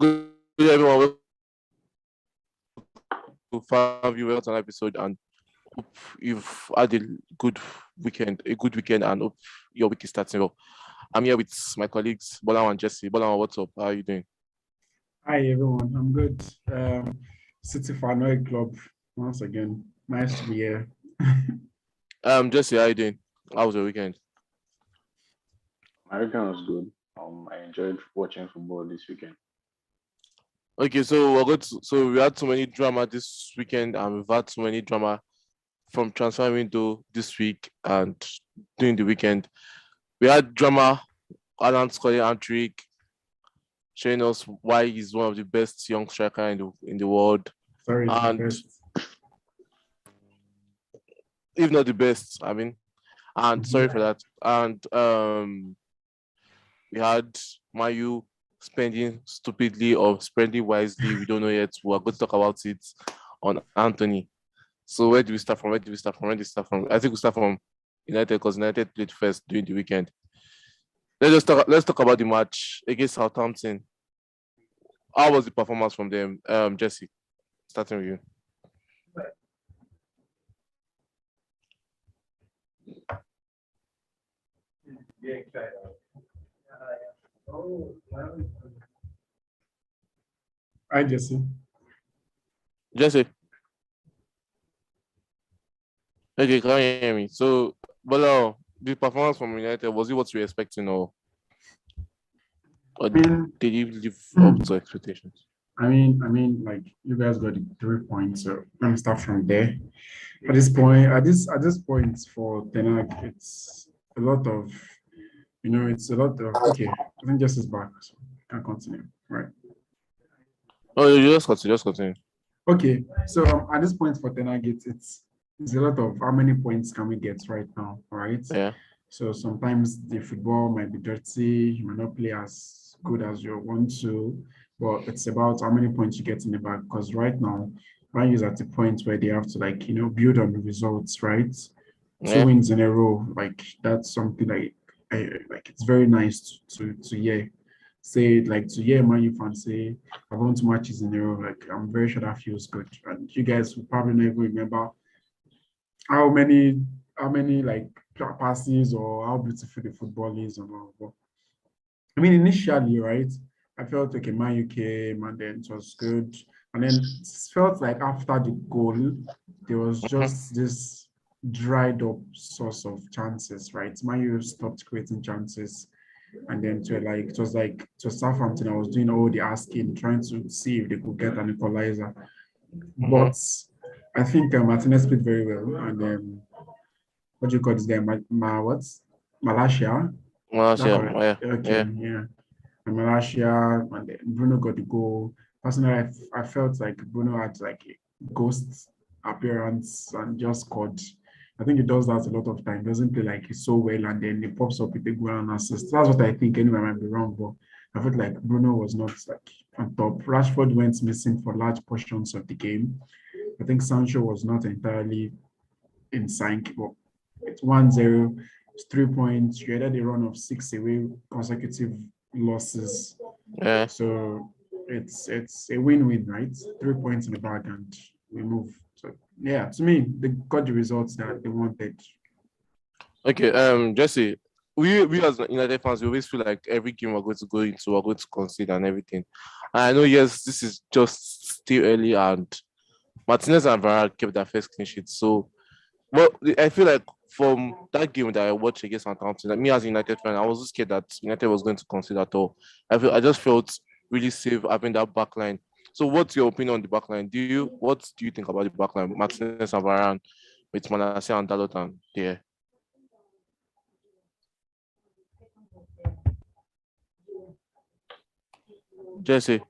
Good everyone. Welcome to Farm Viewers on episode, and hope you've had a good weekend, and hope your week is starting well. I'm here with my colleagues Bola and Jesse. Bola, what's up? How are you doing? Hi everyone, I'm good. City Fanoi Club once again. Nice to be here. Jesse, how are you doing? How was your weekend? My weekend was good. I enjoyed watching football this weekend. Okay, so we had so many drama this weekend, and we've had so many drama from transfer window this week and during the weekend. We had drama. Alan scoring Antony showing us why he's one of the best young striker in the world. Sorry, it's the And best. if not the best, I mean, and sorry for that. And we had Mayu spending stupidly or spending wisely. We don't know yet. We're going to talk about it on Antony. So where do we start from? I think we start from United because United played first during the weekend. Let's talk about the match against Southampton. How was the performance from them? Jesse, starting with you. Hi Jesse. Jesse. Okay, can you hear me? So, Bola, the performance from United, was it what you were expecting or did you live up to expectations? I mean, like you guys got the 3 points, so let me start from there. At this point for Ten Hag, it's a lot of, okay. I think Jesse's back, so I can continue, right? Oh, you just continue. Okay, so at this point for Ten Hag, it's a lot of how many points can we get right now, all right? Yeah. So sometimes the football might be dirty, you might not play as good as you want to, but it's about how many points you get in the bag. Because right now, Man is at a point where they have to build on the results, right? Two Yeah. wins in a row, like that's something like it's very nice to hear. Say to hear Man U fans say I've won 2 matches in a row, like I'm very sure that feels good. And you guys will probably not even remember how many like passes or how beautiful the football is and all. But I mean, initially, right, I felt okay, Man U came and then it was good. And then it felt like after the goal, there was just this dried up source of chances, right? Man U stopped creating chances. And then to Southampton, I was doing all the asking, trying to see if they could get an equalizer. But I think Martinez played very well. And what do you call this guy? Malaysia? Well, Is that correct? yeah. Okay, yeah. And Malaysia, and then Bruno got the goal. Personally, I felt like Bruno had like a ghost appearance and just scored. I think he does that a lot of time. Doesn't play like he's so well, and then he pops up with a goal and assist. That's what I think. Anyway, I might be wrong, but I felt like Bruno was not like on top. Rashford went missing for large portions of the game. I think Sancho was not entirely in sync, but it's 1-0, it's 3 points. You had a run of 6 away consecutive losses. Yeah. So it's a win-win, right? 3 points in the bag and we move. So yeah, to me, they got the results that they wanted. Okay, Jesse, we as United fans, we always feel like every game we're going to concede and everything. And I know, yes, this is just still early, and Martinez and Varane kept their first clean sheet. So, well, I feel like from that game that I watched against Southampton, like me as a United fan, I was scared that United was going to concede at all. I just felt really safe having that back line. So, what's your opinion on the back line? What do you think about the back line? Martinez and Varane with Manasseh and Dalot and there. Jesse.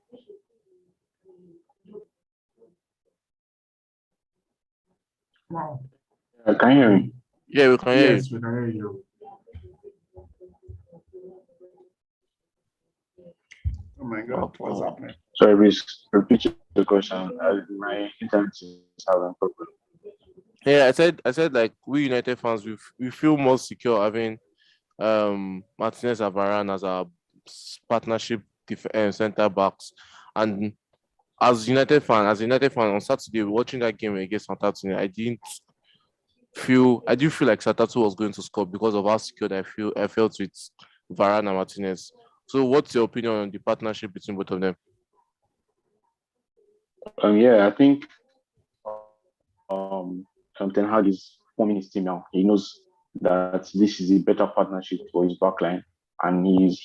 Wow. Can you hear me? Yeah, we can hear you. Yes, we can hear you. Oh my God, what's happening? Sorry, please repeat the question. My internet is having problem. Yeah, I said like we United fans, we feel more secure having Martinez and Varane as our partnership center backs, And as a United fan on Saturday, watching that game against Antony, I didn't feel like Satatu was going to score because of how secured I felt with Varane and Martinez. So what's your opinion on the partnership between both of them? Yeah, I think Ten Hag is forming his team now. He knows that this is a better partnership for his backline, and you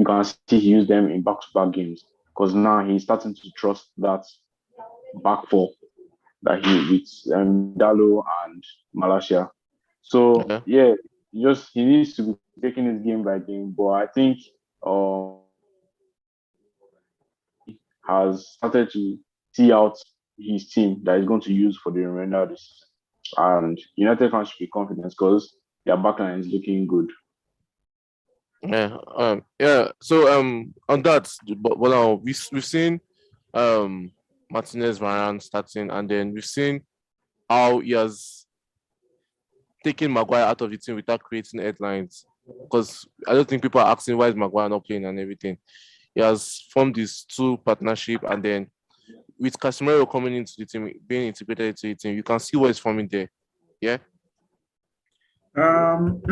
can see he used them in back-to-back games because now he's starting to trust that back four that he with Dalo and Malaysia. So Yeah. he needs to be taking it game by game. But I think um has started to see out his team that he's going to use for the remainder of the season. And United fans should be confident because their backline is looking good. Yeah. So on that, but now we've seen um Martinez Varane starting, and then we've seen how he has taken Maguire out of the team without creating headlines. Because I don't think people are asking why is Maguire not playing and everything. He has formed this two partnership, and then with Casemiro coming into the team, being integrated into the team, you can see what is forming there. Yeah. Um,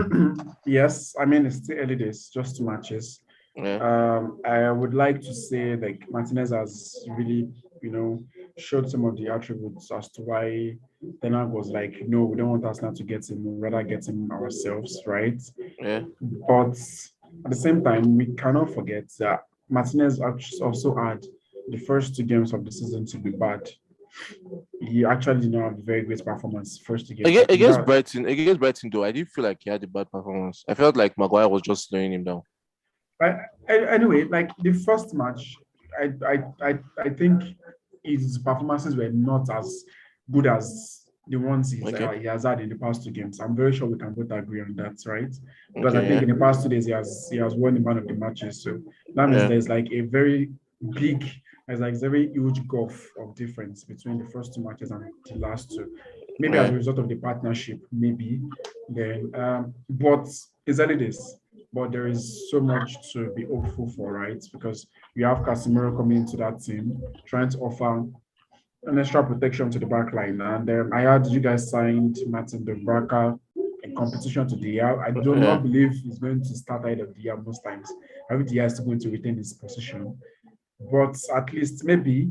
yes, I mean, it's still early days, just 2 matches. Yeah. I would like to say like Martinez has really, showed some of the attributes as to why Ten Hag was like, no, we don't want Arsenal to get him, we'd rather get him ourselves, right? Yeah. But at the same time, we cannot forget that Martinez also had the first 2 games of the season to be bad. He actually did not have a very great performance first 2 games. I think that Against Brighton though, I didn't feel like he had a bad performance. I felt like Maguire was just slowing him down. anyway, like the first match, I think his performances were not as good as the ones Okay. he has had in the past 2 games. I'm very sure we can both agree on that, right? Because I Okay. think Yeah. in the past 2 days he has won the man of the matches. So that means Yeah. there's like a very big, there's like a very huge gulf of difference between the first 2 matches and the last two. Maybe as a Yeah. result of the partnership, maybe. Then, but it's early days. But there is so much to be hopeful for, right? Because you have Casemiro coming into that team, trying to offer an extra protection to the back line. And I heard you guys signed Martin De Braca in competition to the year. I do Yeah. not believe he's going to start ahead of the year most times. I think the year is going to retain his position. But at least maybe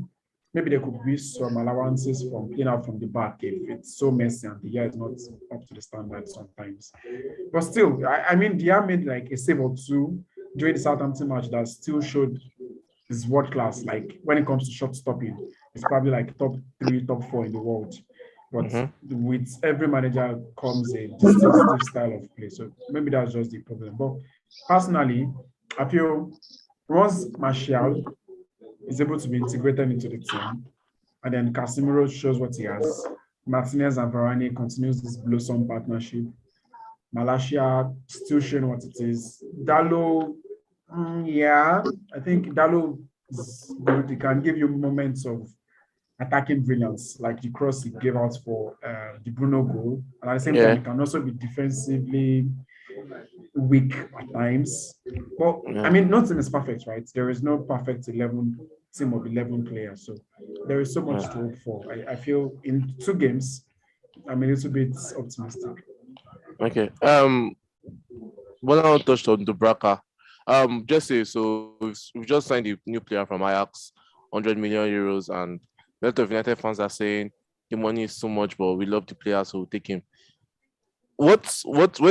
there could be some allowances from playing out from the back if it's so messy and the year is not up to the standard sometimes. But still, I mean, Dia made like a save or two during the Southampton match that still showed his world class. Like when it comes to shot stopping, it's probably like top 3, top 4 in the world. But Mm-hmm. with every manager comes a distinctive style of play. So maybe that's just the problem. But personally, I feel once Martial is able to be integrated into the team, and then Casemiro shows what he has, Martinez and Varane continues this blossom partnership. Malaysia still showing what it is. Dalo, yeah, I think Dalo is good. He can give you moments of attacking brilliance, like the cross he gave out for the Bruno goal. And at the same time, Yeah. he can also be defensively weak at times. But I Yeah. mean, no team is perfect, right? There is no perfect 11 team of 11 players. So there is so much to hope for. I feel in 2 games, I'm a little bit optimistic. Okay. One I touched on Dubraka. Jesse, so we've just signed a new player from Ajax, 100 million euros, and a lot of United fans are saying the money is so much, but we love the player, so we'll take him. Where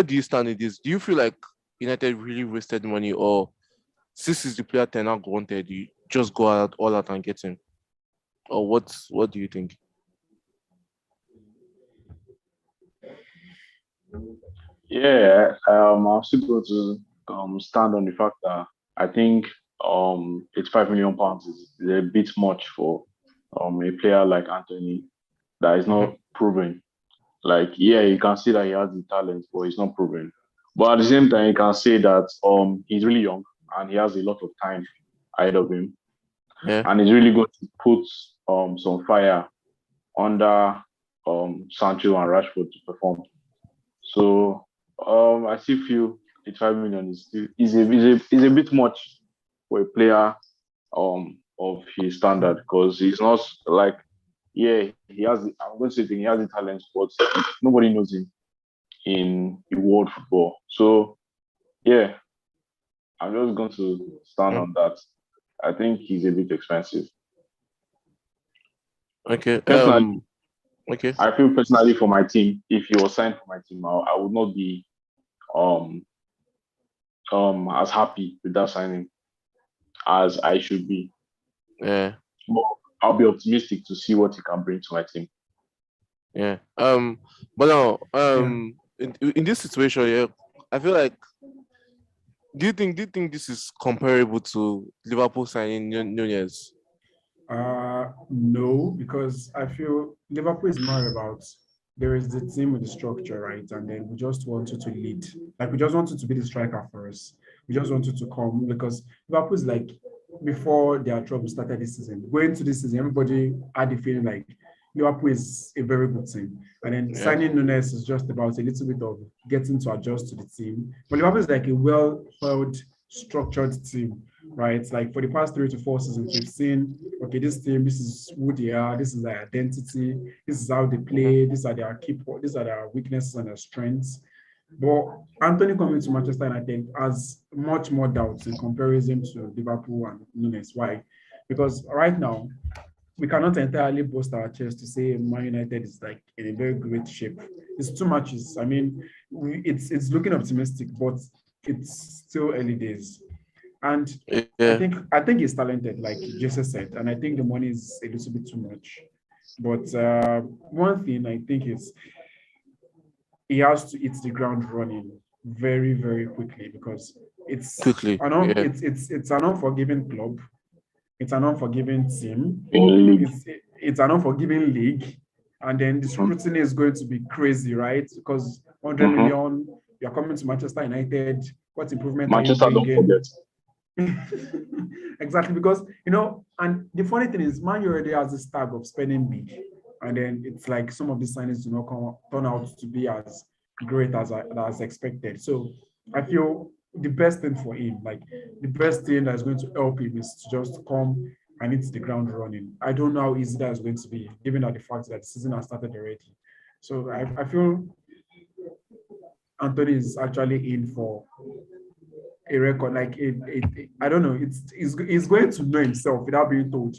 do you stand in this? Do you feel like United really wasted money, or since is the player Ten Hag wanted, you just go out all out and get him? Or what do you think? Yeah, I'm still going to stand on the fact that I think it's £5 million is a bit much for a player like Anthony that is Mm-hmm. not proven. Like, yeah, you can see that he has the talent, but he's not proven. But at the same time, you can say that he's really young and he has a lot of time ahead of him, Yeah. and he's really going to put some fire under Sancho and Rashford to perform. So I still feel 85 million is a bit much for a player of his standard because he's not like, yeah, he has. I'm going to say he has the talent, but nobody knows him in world football. So yeah, I'm just going to stand on that. I think he's a bit expensive. Okay. Personally, Okay. I feel personally for my team, if he was signed for my team, I would not be as happy with that signing as I should be. Yeah. But I'll be optimistic to see what he can bring to my team. Yeah. But now, in this situation, yeah, I feel like. Do you think this is comparable to Liverpool signing Nunez? No, because I feel Liverpool is more about there is the team with the structure, right? And then we just want you to lead. Like we just want you to be the striker for us. We just want you to come because Liverpool is like before their trouble started this season. Going to this season, everybody had the feeling like Liverpool is a very good team. And then signing Nunes is just about a little bit of getting to adjust to the team. But Liverpool is like a well-oiled, structured team, right? Like for the past 3 to 4 seasons, we've seen, okay, this team, this is who they are, this is their identity, this is how they play, these are their these are their weaknesses and their strengths. But Antony coming to Manchester United has much more doubts in comparison to Liverpool and Nunes. Why? Because right now, we cannot entirely boast our chest to say Man United is like in a very great shape. It's 2 matches. I mean, it's looking optimistic, but it's still early days. And I think he's talented, like Jesus said, and I think the money is a little bit too much. But one thing I think is he has to hit the ground running very, very quickly because it's an unforgiving club. It's an unforgiving team. It's an unforgiving league. And then the scrutiny is going to be crazy, right? Because 100 million, you're coming to Manchester United. What improvement Manchester are you bringing? Don't forget. Exactly, because, and the funny thing is, Man U already has this tag of spending big. And then it's like some of these signings do not turn out to be as great as expected. So I feel the best thing for him, like the best thing that's going to help him is to just come and hit the ground running. I don't know how easy that's going to be, given that the fact that the season has started already. So I feel Antony is actually in for a record. Like I don't know. He's going to know himself without being told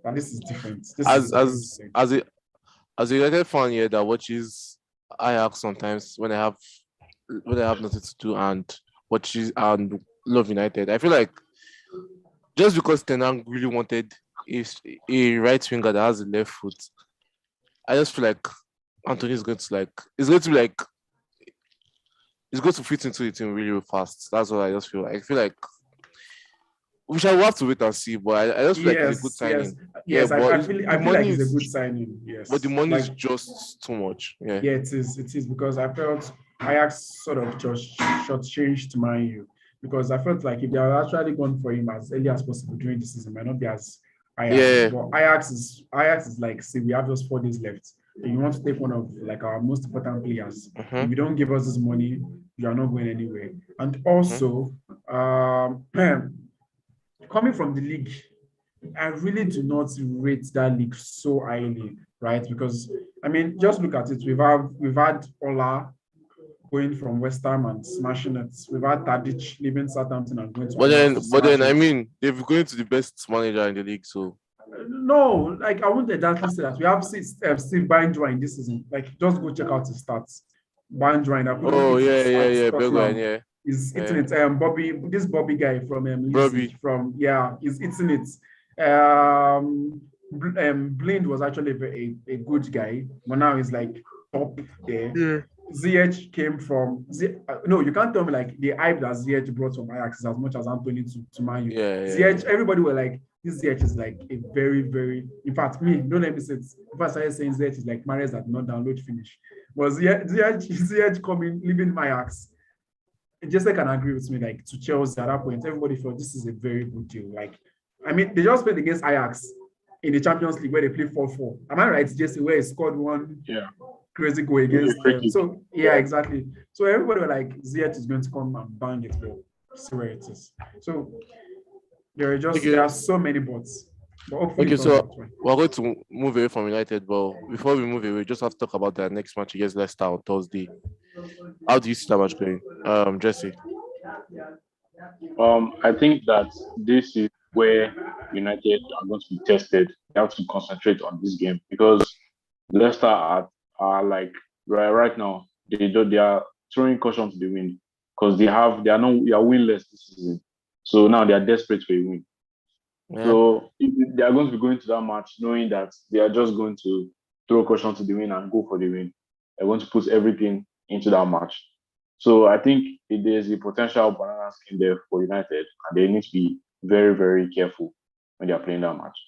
that this is different. As a United fan here that watches Ajax sometimes when I have nothing to do and watches and love United, I feel like just because Ten Hag really wanted a right winger that has a left foot, I just feel like Antony is going to he's going to fit into the team really, really fast. That's what I just feel. I feel like we shall have to wait and see, but I just feel like it's a good signing. Yes, I feel like it's a good signing. Yes, but the money is just too much. Yeah, it is because I felt Ajax sort of just shortchanged Man U because I felt like if they had actually gone for him as early as possible during the season, it might not be as Ajax. Yeah. But Ajax is like, see, we have just 4 days left. And you want to take one of like our most important players. If you don't give us this money, you are not going anywhere. And also, coming from the league, I really do not rate that league so highly, right? Because I mean, just look at it. We've had Ola going from West Ham and smashing it. We've had Tadic leaving Southampton and going to. But then I mean, they've going to the best manager in the league, so. No, like I wouldn't exactly say that. We have Steve Banjwa in this season. Like, just go check out his stats. Banjwa. Oh yeah. He's eating it. Bobby guy from Leipzig, he's eating it. Blind was actually a good guy, but now he's like top there. Yeah. Ziyech came from no, you can't tell me like the hype that Ziyech brought from Ajax is as much as Antony to Man U. Ziyech, everybody were like, this Ziyech is like a very, very, in fact, don't let me say it. If I started saying Ziyech is like Mahrez that not download finish. But Ziyech coming, leaving Ajax. Jesse can agree with me, like to Chelsea at that point, everybody felt this is a very good deal. Like, I mean, they just played against Ajax in the Champions League where they played 4-4. Am I right, Jesse, where he scored one crazy goal against them? So, exactly. So everybody were like, Ziyech is going to come and bang it, but see where it is. So There are so many bots. But hopefully Okay, it turns so out well. we're going to move away from United, but before we move away, we just have to talk about their next match against Leicester on Thursday. How do you see that match going? Jesse. I think that this is where United are going to be tested. They have to concentrate on this game because Leicester are like right now they are throwing caution to the wind because they are winless this season. So now they are desperate for a win. Yeah. So they are going to be going to that match knowing that they are just going to throw caution to the wind and go for the win. They're going to put everything into that match. So I think there's a potential banana skin there for United, and they need to be very, very careful when they are playing that match.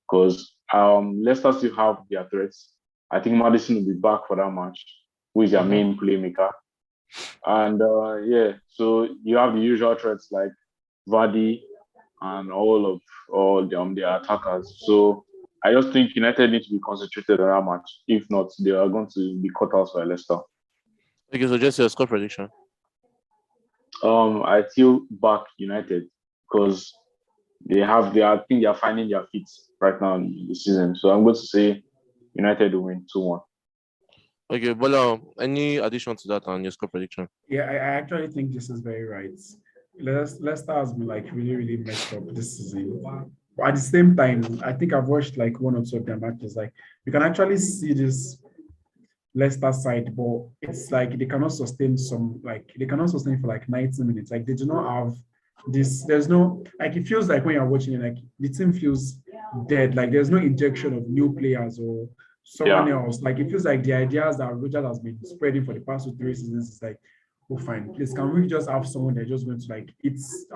Because Leicester still have their threats. I think Madison will be back for that match, who is their main playmaker. And so you have the usual threats like Vardy and all their attackers. So I just think United need to be concentrated on that match. If not, they are going to be cut out by Leicester. Okay, so just your score prediction. I still back United because I think they are finding their feet right now in the season. So I'm going to say United will win 2-1. Okay, but any addition to that on your score prediction? Yeah, I actually think this is very right. Leicester has been like really, really messed up this season. But at the same time, I think I've watched like one or two of their matches. Like you can actually see this Leicester side, but it's like they cannot sustain for like 90 minutes. Like they do not have this, there's no like it feels like when you're watching it, like the team feels dead. Like there's no injection of new players or someone else. Like it feels like the ideas that Roger has been spreading for the past 2 3 seasons is like, oh fine, please can we just have someone that's just going to like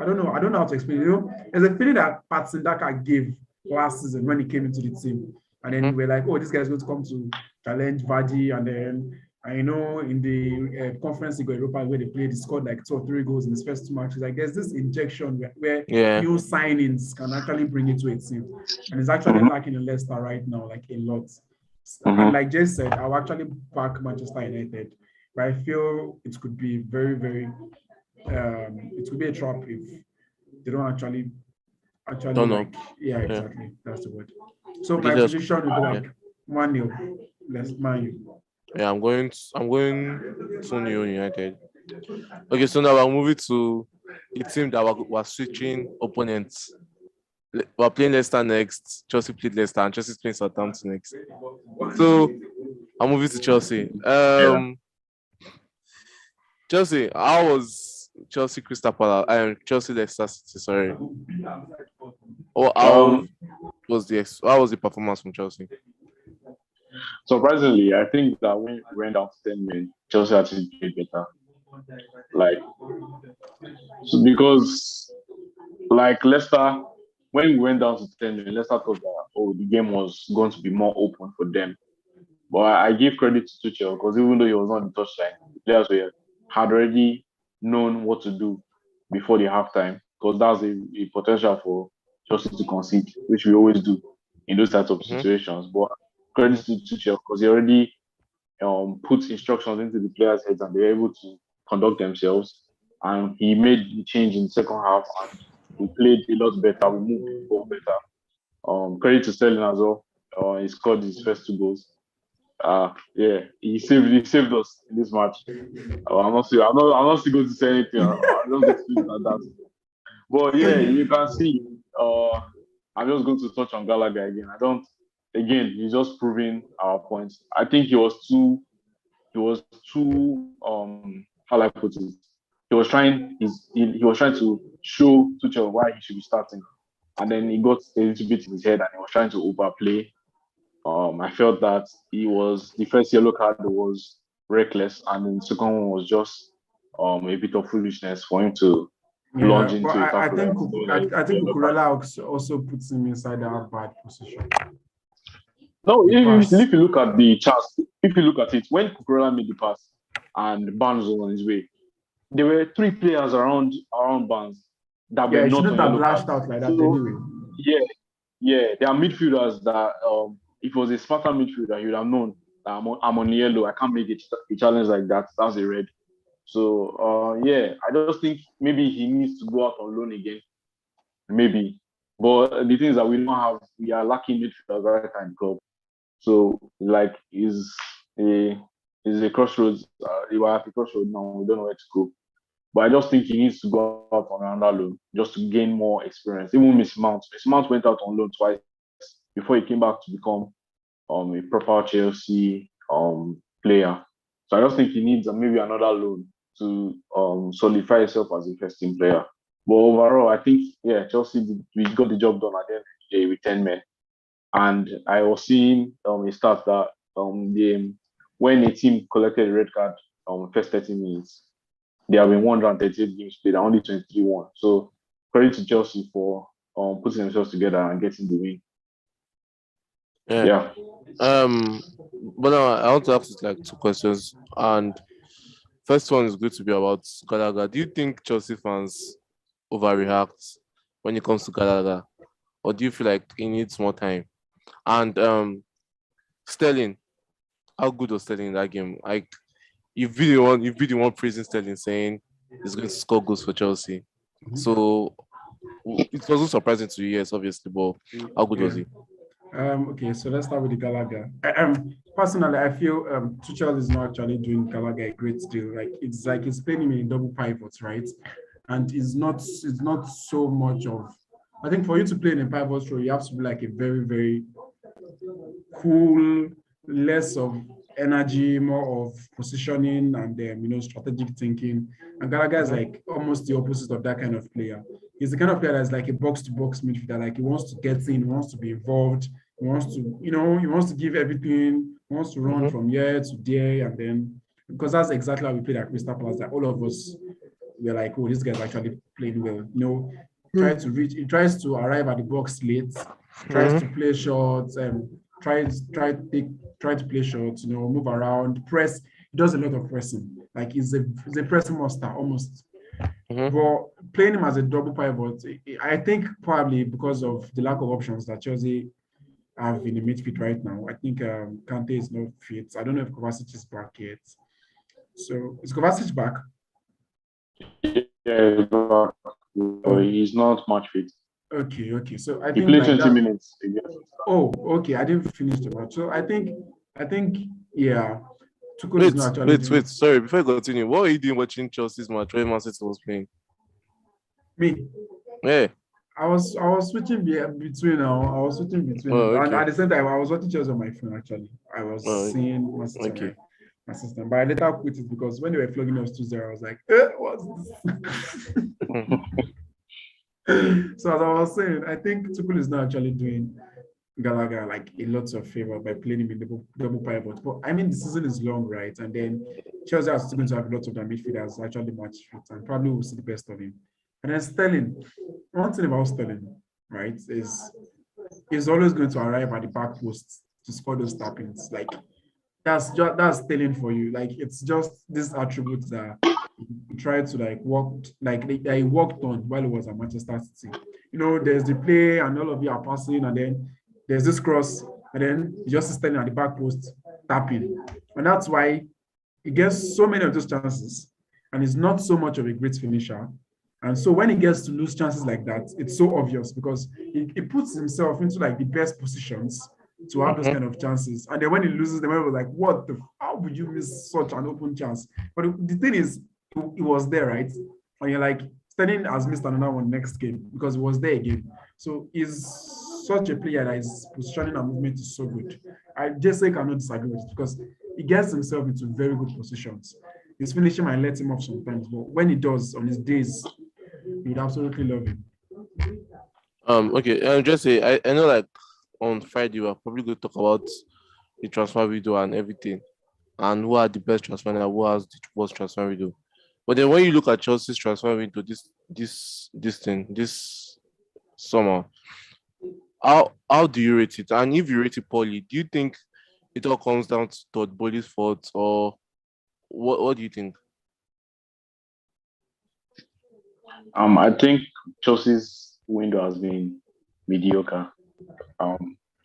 I don't know how to explain it. There's a feeling that Patson Daka gave last season when he came into the team. And then we're like, oh, this guy's going to come to challenge Vardy. And then I know in the conference league Europa where they played, he scored like 2 or 3 goals in his first 2 matches. I guess this injection where new signings can actually bring it to a team. And it's actually lacking in Leicester right now, like a lot. And like Jay said, I'll actually back Manchester United. But I feel it could be very, very, it could be a trap if they don't actually Don't like, know. yeah, exactly. That's the word. So Okay, my prediction would be like 1-0. Let's Man. Yeah, I'm going 2-0 United. Okay, so now we're moving to a team that we're switching opponents. We're playing Leicester next. Chelsea played Leicester, and Chelsea's playing Southampton next. So I'm moving to Chelsea. Chelsea, how was Chelsea Crystal Palace? Chelsea Leicester City. Sorry. How was the performance from Chelsea? Surprisingly, I think that when we went down to 10 men, Chelsea actually played better. Like, so because like Leicester, when we went down to 10 men, Leicester thought that the game was going to be more open for them. But I give credit to Tuchel because even though he was on the touchline, the players had already known what to do before the halftime because that's a potential for Chelsea to concede, which we always do in those types of situations. But credit to Tuchel because he already put instructions into the players' heads and they're able to conduct themselves. And he made the change in the second half and we played a lot better. We moved the ball better. Credit to Sterling as well. He scored his first 2 goals. He saved us in this match. I'm not still going to say anything. I'm not going to speak like that. But yeah, you can see. I'm just going to touch on Gallagher again. He's just proving our points. I think he was too how do I put it? He was trying to show Tuchel why he should be starting. And then he got a little bit in his head and he was trying to overplay. I felt that the first yellow card was reckless, and then the second one was just a bit of foolishness for him to plunge into it. I think Cucurella also puts him inside that bad position. No, if you look at the charts, if you look at it, when Cucurella made the pass and Barnes was on his way, there were 3 players around Barnes that were not on yellow cards. Out like that anyway. There are midfielders that if it was a smarter midfielder, he would have known that I'm on yellow. I can't make a challenge like that. That's a red. So I just think maybe he needs to go out on loan again. Maybe But the thing is that we are lacking midfielders right now in the club. So like is a crossroads. We are at a crossroads now. We don't know where to go. But I just think he needs to go out on another loan just to gain more experience. Even Miss Mount went out on loan twice before he came back to become a proper Chelsea player. So I just think he needs maybe another loan to solidify himself as a first team player. But overall, I think Chelsea we got the job done at the end of the day with 10 men. And I was seeing a stat that when a team collected a red card first 30 minutes, there have been 138 games played and only 23 won. So credit to Chelsea for putting themselves together and getting the win. Yeah. Yeah. But now I want to ask you like two questions. And first one is going to be about Gallagher. Do you think Chelsea fans overreact when it comes to Gallagher? Or do you feel like he needs more time? And Sterling, how good was Sterling in that game? Like you've been the one praising Sterling saying he's going to score goals for Chelsea. So it wasn't surprising to you, yes, obviously, but how good was he? Okay, so let's start with the Gallagher. Personally, I feel Tuchel is not actually doing Gallagher a great deal. Like he's playing him in double pivots, right? And it's not so much of. I think for you to play in a pivot role, you have to be like a very very cool, less of energy, more of positioning and strategic thinking. And Gallagher is like almost the opposite of that kind of player. He's the kind of player that's like a box-to-box midfielder. Like he wants to get in, he wants to be involved, he wants to, he wants to give everything, he wants to run from here to there, and then because that's exactly how we played at Crystal Palace. That all of us were like, oh, this guy's actually playing well. He tries to arrive at the box late, tries to play shots, try to play shots, move around, press. He does a lot of pressing. Like he's a pressing monster almost. But playing him as a double pivot, I think probably because of the lack of options that Chelsea have in the midfield right now. I think Kante is not fit. I don't know if Kovacic is back yet. So is Kovacic back? Yeah, he's not much fit. Okay. So I He think played like 20 that. minutes. Oh, okay. I didn't finish the match. So I think, yeah. Tuchel is not actually doing. Wait. Sorry, before I continue, what were you doing watching Chelsea's match when Man City was playing? Me. Yeah. I was switching between now. I was switching between, Oh, and okay. at the same time, I was watching Chelsea on my phone. Actually, I was seeing my system. Okay. My system, but I later quit it because when they were flogging us 2-0, I was like, what's this? So as I was saying, I think Tuchel is not actually doing Gallagher like a lot of favor by playing him in double pivot. But I mean, the season is long, right? And then Chelsea are still going to have lots of their midfielders actually match fit, and probably will see the best of him. And then Sterling, one thing about Sterling, right, is he's always going to arrive at the back post to score those tappings. Like that's Sterling for you. Like it's just these attributes that he tried to like work, like that he worked on while he was at Manchester City. There's the play and all of you are passing, and then there's this cross, and then he just standing at the back post tapping. And that's why he gets so many of those chances, and he's not so much of a great finisher. And so when he gets to lose chances like that, it's so obvious because he puts himself into like the best positions to have those kind of chances. And then when he loses them, everyone's like, how would you miss such an open chance? But the thing is, it was there, right? And you're like, Sterling has missed another one next game because it was there again. So he's such a player that his positioning and movement is so good. I just say cannot disagree with it because he gets himself into very good positions. His finishing might let him off sometimes, but when he does on his days, you would absolutely love him. Okay. Just say I know like on Friday we're probably going to talk about the transfer window and everything, and who are the best transfer and who has the worst transfer window. But then when you look at Chelsea's transfer window this summer, how do you rate it? And if you rate it poorly, do you think it all comes down to Todd Bowley's fault, or what do you think? I think Chelsea's window has been mediocre.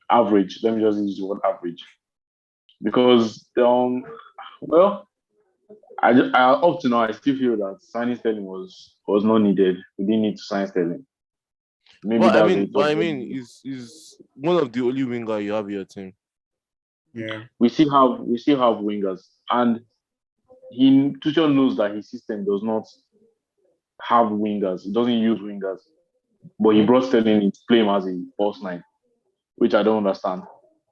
Average. Let me just use the word average. Because I up to now I still feel that signing Sterling was not needed. We didn't need to sign Sterling. Maybe that's a But thought. I mean, is one of the only winger you have in your team. Yeah. We still have wingers, and Tuchel knows that his system does not have wingers. It doesn't use wingers, but he Mhm. brought Sterling in to play him as a false nine, which I don't understand.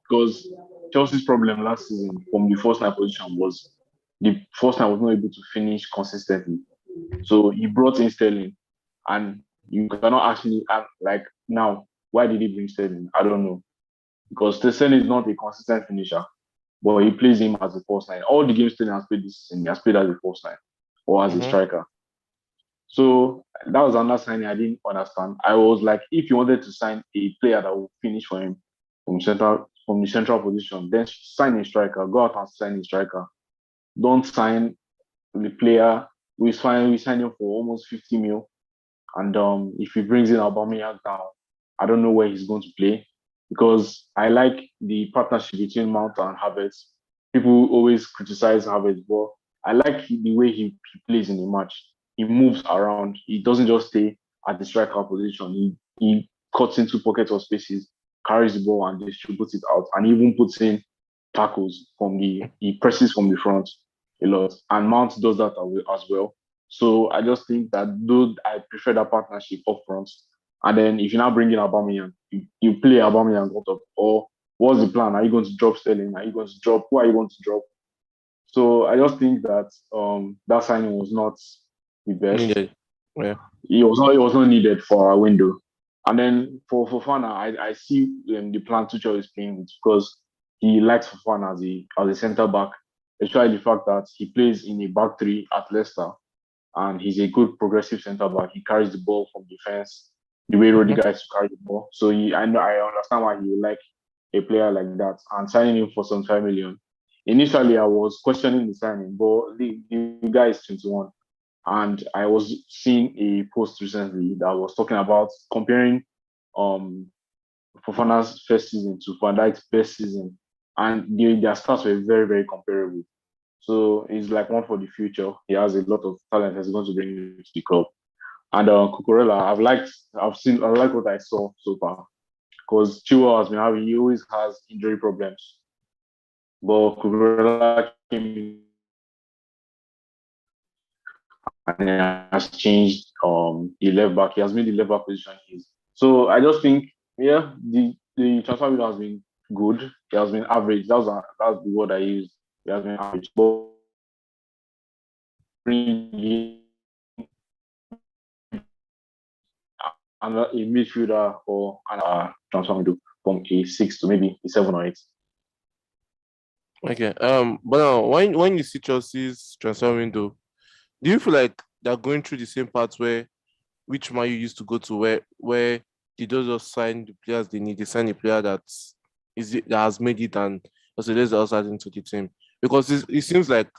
Because Chelsea's problem last season from the first nine position was the first nine was not able to finish consistently. So he brought in Sterling, and you cannot actually act like now. Why did he bring Sterling? I don't know, because Sterling is not a consistent finisher, but he plays him as a false nine. All the games Sterling has played this season, he has played as a false nine or as a Mhm. striker. So that was another signing I didn't understand. I was like, if you wanted to sign a player that will finish for him from the central position, then sign a striker. Go out and sign a striker. Don't sign the player we signed him for almost 50 mil. And if he brings in Aubameyang down, I don't know where he's going to play, because I like the partnership between Mount and Havertz. People always criticize Havertz, but I like the way he plays in the match. He moves around. He doesn't just stay at the striker position. He cuts into pockets of spaces, carries the ball and distributes it out, and even puts in tackles he presses from the front a lot. And Mount does that as well. So I just think that though I prefer that partnership up front, and then if you now bring in Aubameyang, you play Aubameyang on top. Or what's the plan? Are you going to drop Sterling? Are you going to drop? Who are you going to drop? So I just think that that signing was not the best. Needed. Yeah. It was not needed for our window. And then for Fofana, I see the plan Tuchel is playing with, because he likes Fofana as a centre back, especially the fact that he plays in a back three at Leicester, and he's a good progressive centre back. He carries the ball from defense the way Rodri Mhm. guys carry the ball. So I know I understand why he would like a player like that, and signing him for some 5 million. Initially, I was questioning the signing, but the guy is 21, and I was seeing a post recently that was talking about comparing um Fofana's first season to Van Dijk's best season, and their stats were very, very comparable. So he's like one for the future. He has a lot of talent he's going to bring to the club. And Cucurella, I like what I saw so far, because Chilwell has been having, he always has injury problems, but Cucurella came and he has changed the left back. He has made the left back position his. So I just think, yeah, the transfer window has been good. It has been average. That's the word I used. It has been average. But bringing a midfielder or an transfer window from a 6 to maybe a 7 or 8. Okay. But now when you see Chelsea's transfer window, do you feel like they're going through the same path where which man you used to go to, where they don't just sign the players they need, they sign a player that has made it, and also let's also add into the team, because it seems like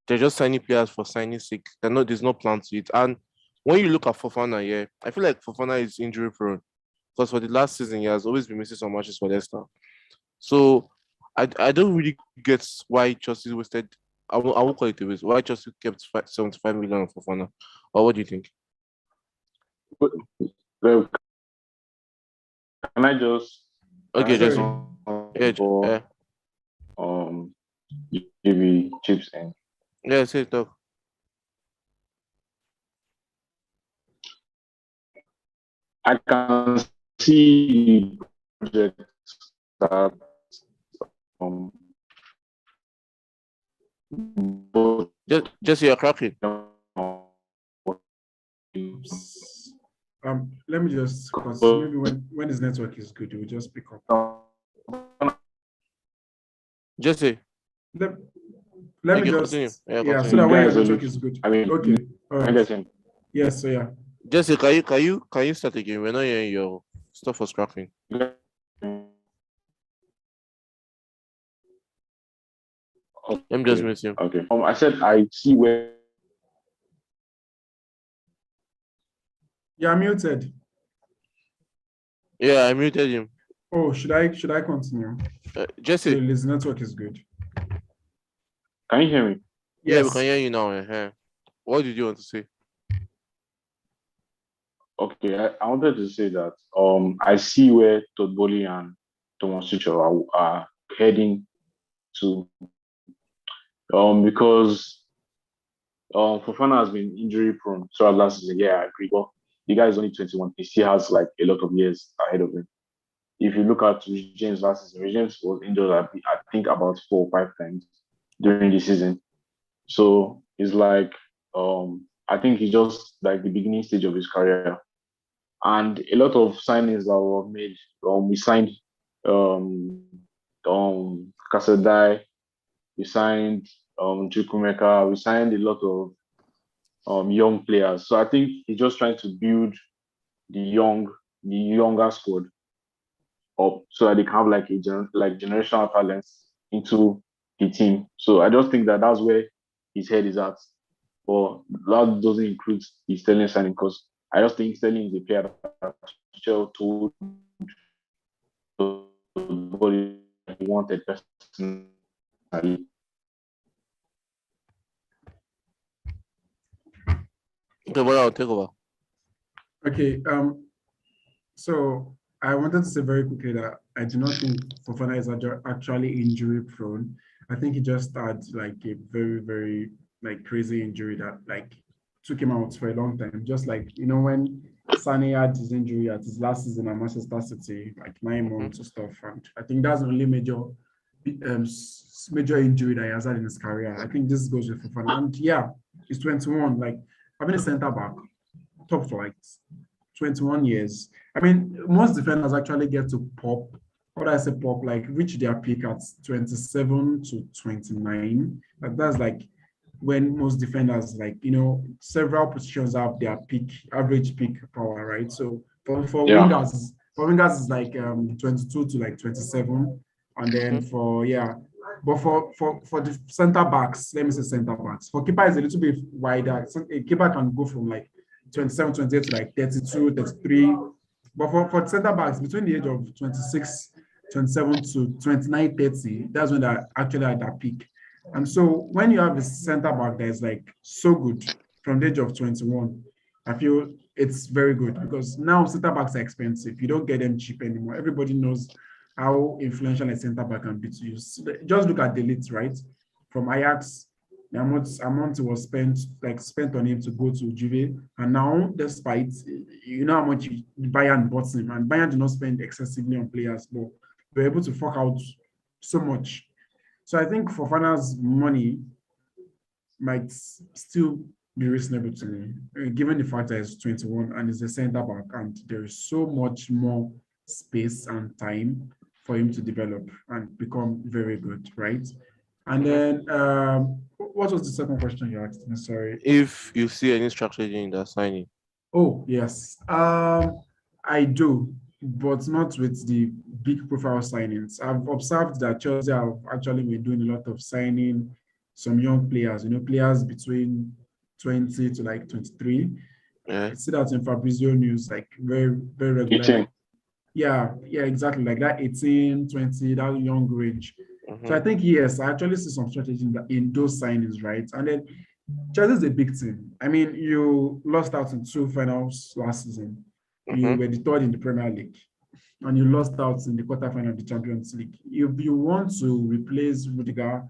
they're just signing players for signing sake. There's no plan to it. And when you look at Fofana, yeah, I feel like Fofana is injury prone, because for the last season he has always been missing some matches for Leicester. So I don't really get why Chelsea wasted. I won't call it a waste. Why Chelsea kept 75 million on Fofana? Or what do you think? Well, can I just Okay, add Jesse. Sorry. something Yeah, before yeah, um maybe chips in? yeah. Say talk. I can see the project that um both Jesse, you're cracking. Oops. Let me just, because maybe when his network is good, it will just pick up. Jesse, Let, let me okay, continue. just, Yeah, yeah, so continue. that you when your guys network only, is good. I mean, Okay. All I right. guess in, Yes, so yeah. Jesse, can you start again? We're not hearing your stuff was cracking. Let me just okay, miss you. okay. I said I see where Yeah, muted. Yeah, I muted him. Oh, should I continue? So Jesse, his network is good. can you hear me? yeah, we can Yes. hear you now. Uh-huh. What did you want to say? Okay, I wanted to say that I see where Todd Bowley and Thomas Tuchel are heading to because Fofana has been injury prone throughout last season. Yeah, I agree. But the guy is only 21. He still has like a lot of years ahead of him. If you look at Rich James last season, Rich James was injured, I think, about 4 or 5 times during the season. So it's like, I think he's just like the beginning stage of his career. And a lot of signings that were made, we signed um, Kasadai, we signed Chukwumeka, we signed a lot of young players. So I think he's just trying to build the younger squad up so that they can have like like generational talents into the team. So I just think that that's where his head is at. But that doesn't include the Sterling signing because I just think Sterling is a player that Tuchel told the he wanted personally. Okay, well, I'll take over. Okay, so I wanted to say very quickly that I do not think Fofana is actually injury prone. I think he just had like a very, very like crazy injury that like took him out for a long time. Just like, when Sane had his injury at his last season at Manchester City, like 9 months or stuff. And I think that's the only major injury that he has had in his career. I think this goes with Fofana. And yeah, he's 21. Like having a centre back, top flight, 21 years. I mean, most defenders actually get to pop, what I say pop, like reach their peak at 27 to 29. Like that's like when most defenders, like, several positions have their peak, average peak power, right? So for Yeah. wingers is like 22 to like 27. And then but for the center backs, let me say center backs. For keeper is a little bit wider. So a keeper can go from like 27, 28 to like 32, 33. But for center backs, between the age of 26, 27 to 29, 30, that's when they're actually at their peak. And so when you have a center back that is like so good from the age of 21, I feel it's very good because now center backs are expensive. You don't get them cheap anymore. Everybody knows how influential a center back can be to you. So just look at the Leeds, right? From Ajax, the amount was spent on him to go to Juve, and now despite how much Bayern bought him, and Bayern did not spend excessively on players, but were able to fork out so much. So I think Fofana's money might still be reasonable to me, given the fact that he's 21 and is a center back, and there is so much more space and time for him to develop and become very good, right? And then, what was the second question you asked me? Sorry. If you see any strategy in that signing. Oh, yes. I do, but not with the big profile signings. I've observed that Chelsea have actually been doing a lot of signing some young players, players between 20 to like 23. Yeah. I see that in Fabrizio news, like very, very regularly. Yeah, exactly. Like that 18, 20, that young range. So I think, yes, I actually see some strategy in those signings, right? And then Chelsea is a big team. I mean, you lost out in 2 finals last season. You were the third in the Premier League, and you lost out in the quarterfinal of the Champions League. If you want to replace Rudiger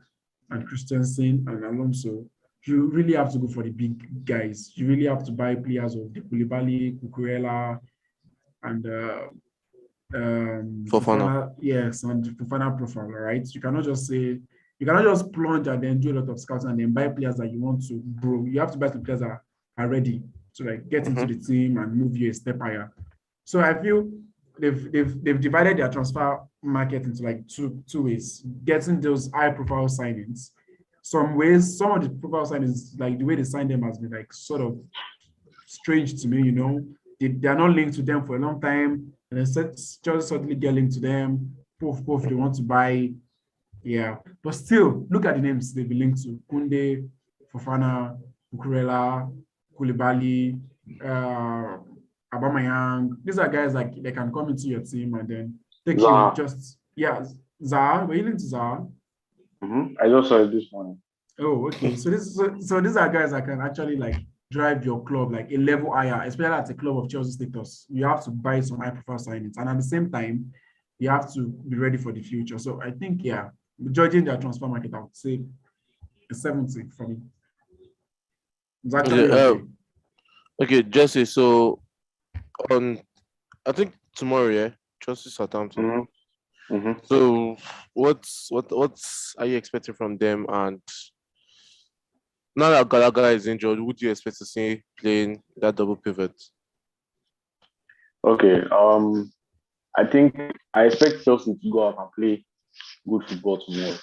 and Christensen and Alonso, you really have to go for the big guys. You really have to buy players of the Koulibaly, Cucurella, and Fofana. Yes, and Fofana profile, right? You cannot just plunge and then do a lot of scouting and then buy players that you want to grow. You have to buy some players that are ready to like get into the team and move you a step higher. So I feel they've divided their transfer market into like two ways, getting those high profile signings. Some of the profile signings, like the way they sign them has been like sort of strange to me, they are not linked to them for a long time, and then just suddenly get linked to them. Poof, they want to buy. Yeah, but still, look at the names they've been linked to: Kunde, Fofana, Cucurella, Koulibaly, Aubameyang. These are guys like they can come into your team and then take you just Zaha. Were you linked to Zaha? I just saw it this morning. Oh, okay. So these are guys that can actually like drive your club like a level higher, especially at a club of Chelsea status. You have to buy some high-profile signings, and at the same time, you have to be ready for the future. So I think, yeah, judging their transfer market, I would say a 70 for me. It's Okay, actually okay. okay, Jesse. So on, I think tomorrow, yeah, Chelsea Southampton. Mm-hmm. Mm-hmm. So what's are you expecting from them? And now that Gallagher is injured, would you expect to see playing that double pivot? Okay. I think I expect Chelsea to go out and play good football tomorrow.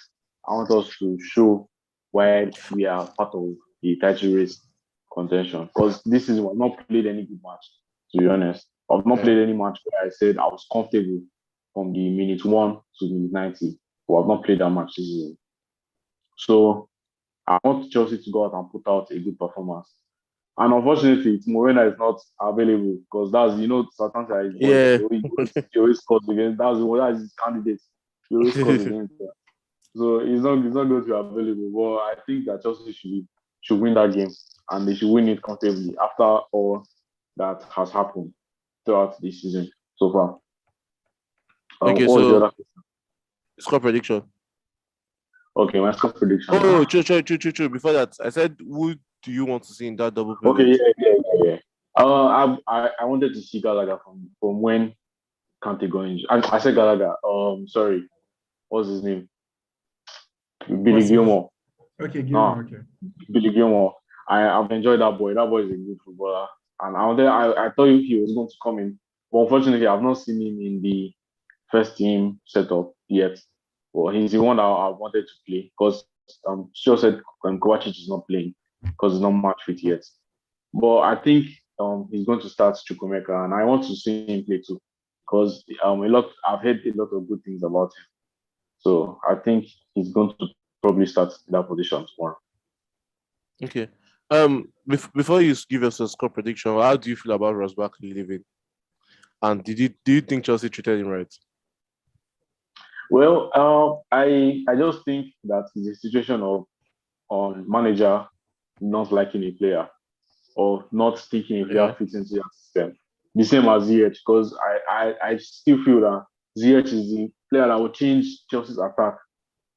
I want us to show why we are part of the title race contention. Because this is I've not played any good match, to be honest. I've not Yeah. played any match where I said I was comfortable from the minute 1 to minute 90. But I've not played that match this season. So I want Chelsea to go out and put out a good performance. And unfortunately, Morena is not available because Southampton is boys. Yeah. He always scores against. That's his candidate. He always scores against them. So he's not going to be available. But I think that Chelsea should win that game and they should win it comfortably after all that has happened throughout this season so far. Okay, What was the so other question? score prediction. Okay, my score prediction. Oh, true. Before that, I said, who do you want to see in that double pivot? Okay, yeah. I wanted to see Gallagher from when Kante got injured. I said Gallagher. Sorry, what's his name? Billy Gilmore. Okay, Gilmore. Okay. Billy Gilmore. I've enjoyed that boy. That boy is a good footballer, and I thought he was going to come in, but unfortunately, I've not seen him in the first team setup yet. But he's the one that I wanted to play because sure said Kovacic is not playing because he's not match fit yet. But I think he's going to start Chukwuemeka, and I want to see him play too because I've heard a lot of good things about him. So I think he's going to probably start that position tomorrow. Okay. Before you give us a score prediction, how do you feel about Ross Barkley leaving? And do you think Chelsea treated him right? Well, I just think that it's a situation of manager not liking a player or not thinking a player fits into your system. The same as Ziyech, because I still feel that Ziyech is the player that will change Chelsea's attack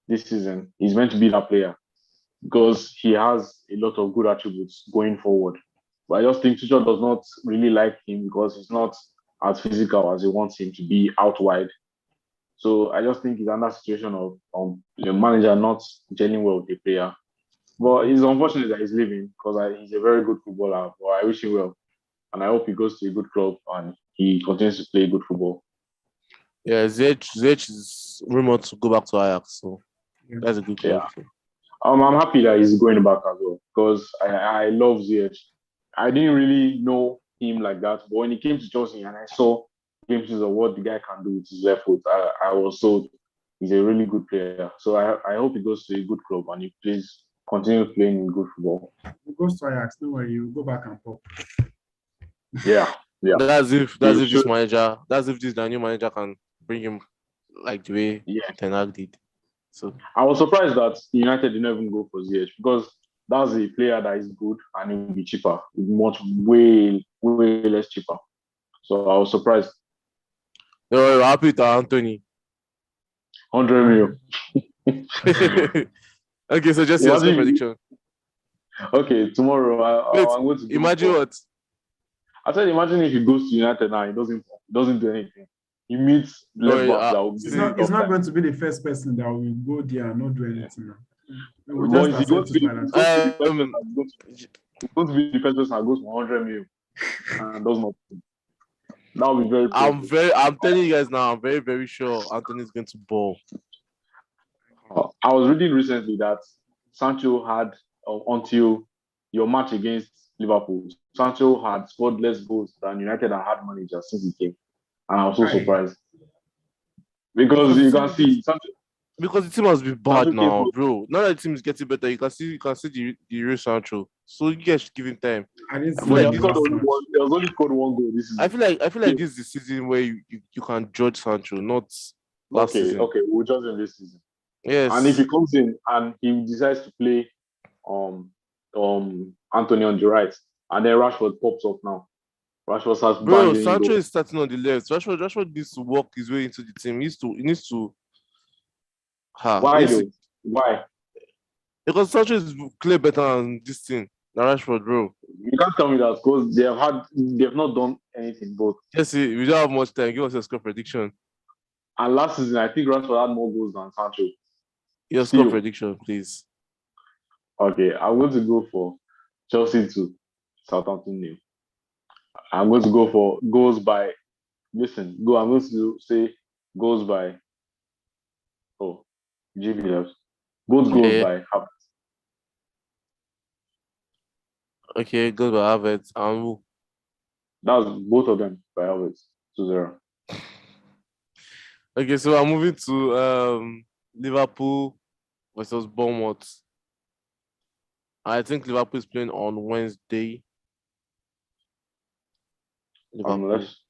this season. He's meant to be that player because he has a lot of good attributes going forward. But I just think Tuchel does not really like him because he's not as physical as he wants him to be out wide. So I just think it's another situation of the manager not gelling well with the player. But it's unfortunate that he's leaving because he's a very good footballer. But I wish him well. And I hope he goes to a good club and he continues to play good football. Yeah, Ziyech is rumored to go back to Ajax, so that's a good club. Yeah. I'm happy that he's going back as well because I love Ziyech. I didn't really know him like that, but when he came to Chelsea and I saw glimpses of what the guy can do with his left foot, I was sold. He's a really good player. So I hope he goes to a good club and he continue playing good football. He goes to Ajax, don't worry, you go back and pop. Yeah. That's if this new manager can bring him like the way Ten Hag did. So I was surprised that United didn't even go for Ziyech because that's a player that is good and it will be cheaper, way less cheaper. So I was surprised. they were happy to Antony. 100 million. Okay, so just your prediction. Okay, tomorrow I'm going to imagine what? I said imagine if he goes to United now, he doesn't do anything. He meets left back that will be It's not going to be the first person that will go there and not do anything now. We'll he's going to be the first person that goes for 100 million and does nothing. That will be very. I'm telling you guys now. I'm very, very sure Antony is going to ball. I was reading recently that Sancho had until your match against Liverpool, Sancho had scored less goals than United had managers since he came, and I was so surprised because you can see Sancho. Because the team has been bad now, bro. Now that the team is getting better, you can see the real Sancho. So you guys should give him time. He has only scored one goal this season. I feel like this is the season where you can judge Sancho, not last season. Okay, we'll judge him this season. Yes. And if he comes in and he decides to play Antony on the right, And then Rashford pops up now. Rashford starts Bro, banging in Sancho goal. is starting on the left. Rashford needs to walk his way into the team. He Why needs to, though? Why? because Sancho is clear better than this thing than Rashford, bro. You can't tell me that because they've not done anything both. Jesse, we don't have much time. Give us a score prediction. And last season, I think Rashford had more goals than Sancho. Your score Still, prediction, please. okay, I'm going to go for Chelsea 2, Southampton 0. I'm going to go for goals by. Listen, go. I'm going to say goals by. Oh, GB left. Both goals Yeah. by Havertz. Okay, good by Havertz. And That's both of them by Havertz 2-0. okay, so I'm moving to Liverpool versus Bournemouth. I think Liverpool is playing on Wednesday. Liverpool. Let's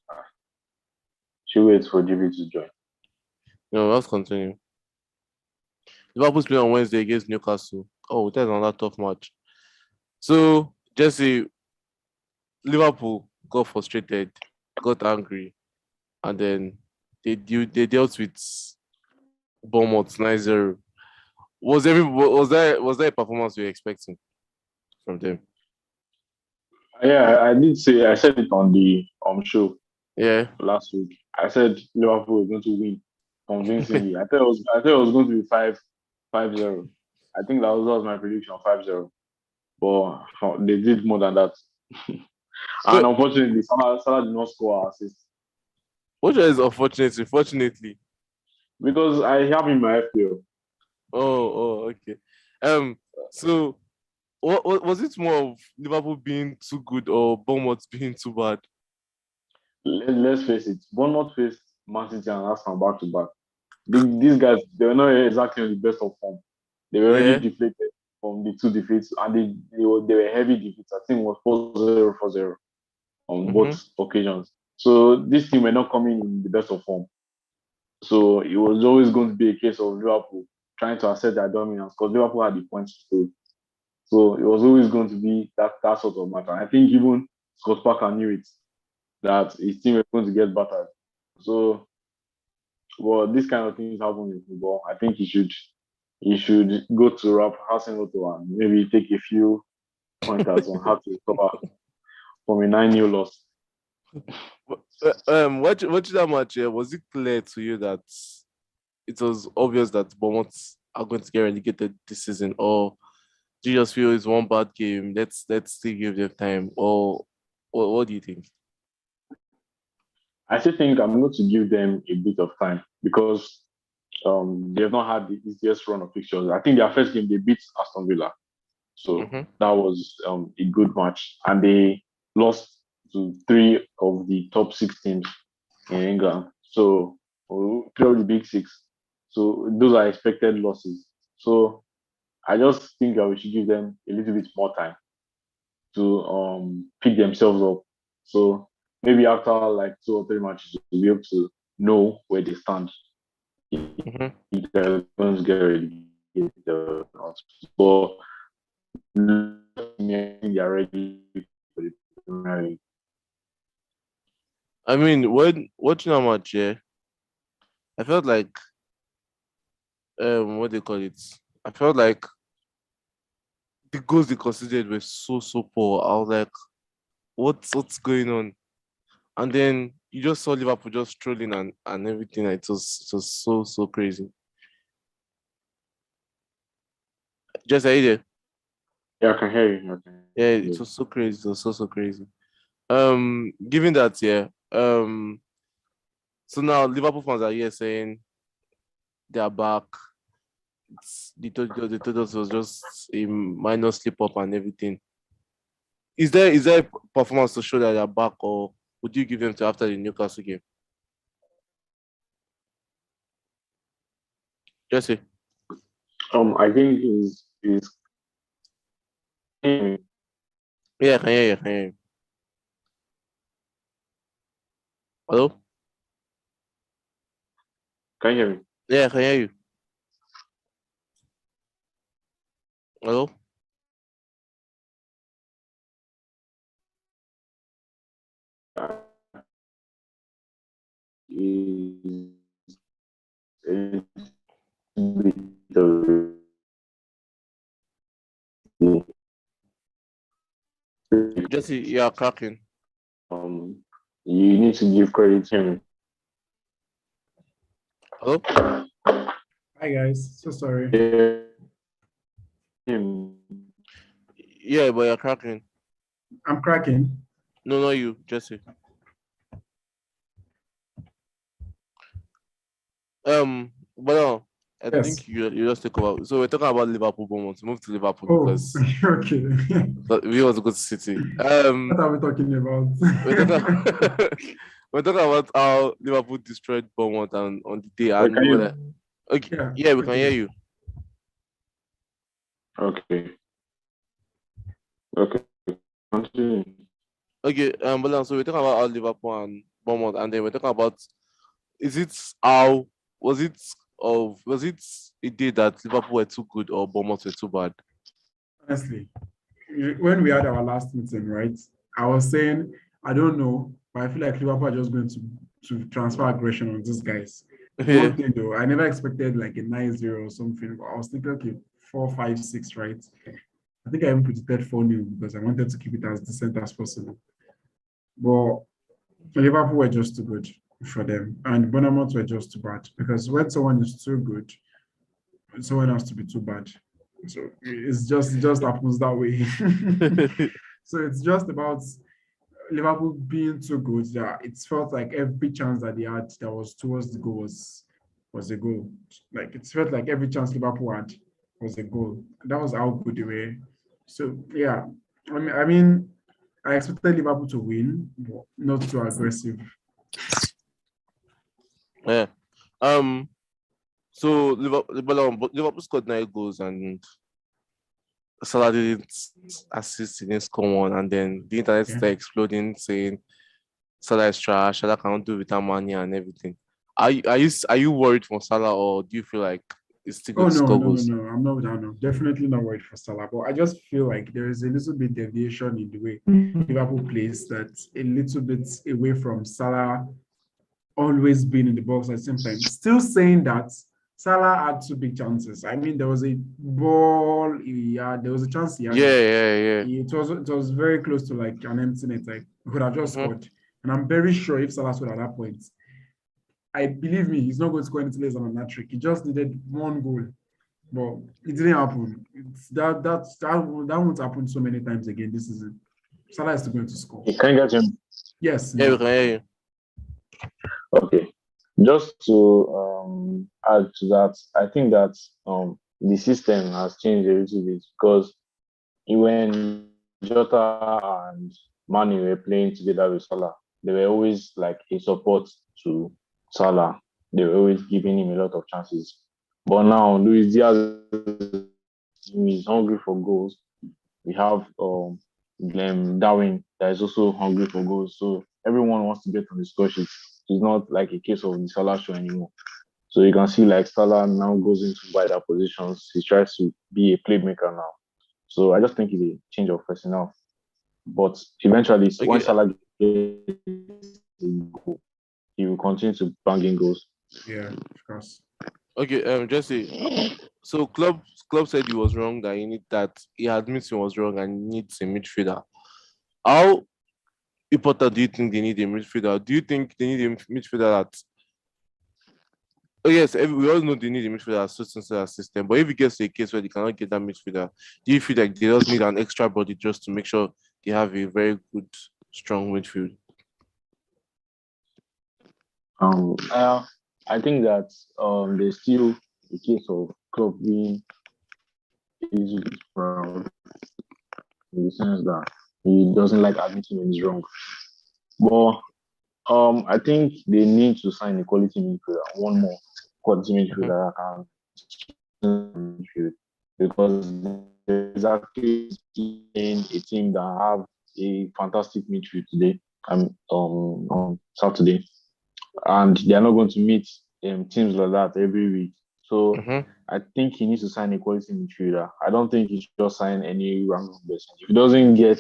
she waits for GB to join. No, let's continue. Liverpool's playing on Wednesday against Newcastle. Oh, that's another tough match. So, Jesse, Liverpool got frustrated, got angry, and then they dealt with Bournemouth 9-0. Was that a performance you were expecting from them? Yeah, I did say I said it on the show Yeah. last week. I said Liverpool was going to win convincingly. I thought it was going to be 5-0. I think that was my prediction, 5-0. But they did more than that. And But unfortunately, Salah did not score assist what is unfortunately, fortunately. because I have him in my FPL. Okay. So what was it more of Liverpool being too good or Bournemouth being too bad? Let's face it, Bournemouth faced Man City and Arsenal back to back. These guys, they were not exactly on the best of form. They were already Yeah. deflated from the two defeats, and they were heavy defeats. I think it was 4-0, 4-0 on Mm-hmm. both occasions. So this team were not coming in the best of form. So it was always going to be a case of Liverpool trying to assert their dominance because Liverpool had the points to prove. So it was always going to be that sort of matter. I think even Scott Parker knew it that his team was going to get battered. So, well, this kind of things happen in football. I think he should go to Ralph Hasenhuttl and maybe take a few pointers on how to recover from a 9-0 loss. Watching that match, was it clear to you that it was obvious that Bournemouth are going to get relegated this season, or do you just feel it's one bad game? Let's still give them time, or what do you think? I still think I'm going to give them a bit of time because they've not had the easiest run of fixtures. I think their first game they beat Aston Villa, so Mm-hmm. that was a good match, and they lost to three of the top six teams in England. So three of the big six. So those are expected losses. So I just think that we should give them a little bit more time to pick themselves up. So maybe after like 2 or 3 matches, we'll be able to know where they stand. Mm-hmm. If they're going to get relegated or not. But they are ready for the Premier League. I mean, when watching that match, I felt like what do you call it? I felt like the goals they considered were so poor. I was like, what's going on? And then you just saw Liverpool just trolling and everything. It was so crazy. Just are you there? Yeah, I can hear you. I can Yeah, hear it you. was so crazy. It was so crazy. Given that, so now Liverpool fans are here saying they are back. They told us it was just a minor slip up and everything. Is there a performance to show that they're back, or would you give them to after the Newcastle game? Jesse? I think is can Yeah, I can hear you. I can hear you. Hello? you hear me? Yeah, I can hear you. Hello? Jesse, you are cracking. You need to give credit to him. Hello? Hi guys, so sorry. Him. Yeah, but you're cracking. I'm cracking. No, not you, Jesse. But I Yes. think you just take over. So we're talking about Liverpool Bournemouth. Move to Liverpool Oh, because okay. we want to go to City. What are we talking about? We're talking about how Liverpool destroyed Bournemouth on the day, and Can we were you- like, okay, yeah, we can hear you. Okay. Okay. Continue. Okay, but so we're talking about how Liverpool and Bournemouth, and then we're talking about was it a day that Liverpool were too good or Bournemouth were too bad? Honestly, when we had our last meeting, right, I was saying, I don't know, but I feel like Liverpool are just going to transfer aggression on these guys. One thing though, I never expected like a 9-0 or something, but I was thinking, okay, 4-5-6, right? I think I even predicted 4-0 because I wanted to keep it as decent as possible. But Liverpool were just too good for them, and Bournemouth were just too bad because when someone is too good, someone has to be too bad. So it just happens that way. So it's just about Liverpool being too good. Yeah, it felt like every chance that they had that was towards the goal was a goal. Like it felt like every chance Liverpool had was a goal. That was how good they were. So yeah, I expected Liverpool to win, but not too aggressive. Yeah. So Liverpool scored 9 goals and Salah didn't assist, he didn't score one, and then the internet started exploding, saying Salah is trash, Salah cannot do without money and everything. Are you worried for Salah, or do you feel like it's still Oh going to score no, goals? I'm not. No, definitely not worried for Salah. But I just feel like there is a little bit deviation in the way Liverpool plays. That's a little bit away from Salah always being in the box at the same time. Still saying that Salah had two big chances. I mean, there was a ball. Yeah, there was a chance. Yeah. It was very close to like an empty net. Like he could have just scored. And I'm very sure if Salah scored at that point, I believe me, he's not going to score anything less than a hat trick. He just needed one goal, but it didn't happen. That won't happen so many times again this season. Salah is still going to score. Can you get him? Yes. Yeah, we can hear you. Okay. Just to add to that, I think that the system has changed a little bit because when Jota and Mane were playing together with Salah, they were always like a support to Salah. They were always giving him a lot of chances. But now Luis Diaz is hungry for goals. We have Darwin that is also hungry for goals. So everyone wants to get on the score sheet. It's not like a case of the Salah show anymore. So you can see like Salah now goes into wider positions. He tries to be a playmaker now. So I just think it's a change of personnel. But eventually, when Salah gets a goal, he will continue to bang in goals. Yeah, of course. Okay, Jesse. So club said he was wrong, that he admits he was wrong and he needs a midfielder. How important do you think they need a midfielder? Do you think they need a midfielder that? Oh yes, we all know they need a midfielder that suits into their system. But if it gets to a case where they cannot get that midfielder, do you feel like they just need an extra body just to make sure they have a very good, strong midfield? I think that there's still a case of club being easily proud in the sense that he doesn't like admitting when he's wrong. But I think they need to sign a quality midfielder, one more quality midfielder midfield, because there's actually a team that have a fantastic midfield today on Saturday, and they are not going to meet teams like that every week. So I think he needs to sign a quality midfielder. I don't think he should just sign any random person. If he doesn't get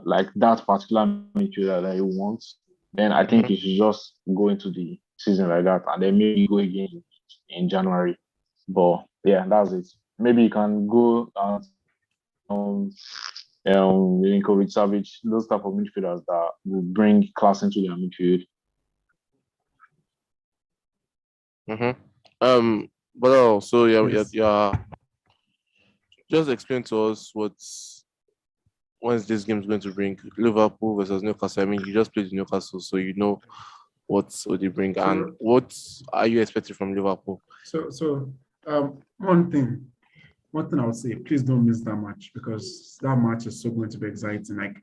like that particular midfielder that he wants, then I think he should just go into the season like that and then maybe go again in January. But Yeah, that's it. Maybe you can go and Milinkovic, Savic, those type of midfielders that will bring class into their midfield. But also, Yes. just explain to us when's this game's going to bring Liverpool versus Newcastle. I mean, you just played Newcastle, so you know what they bring, and what are you expecting from Liverpool? One thing I would say, please don't miss that match, because that match is so going to be exciting. Like,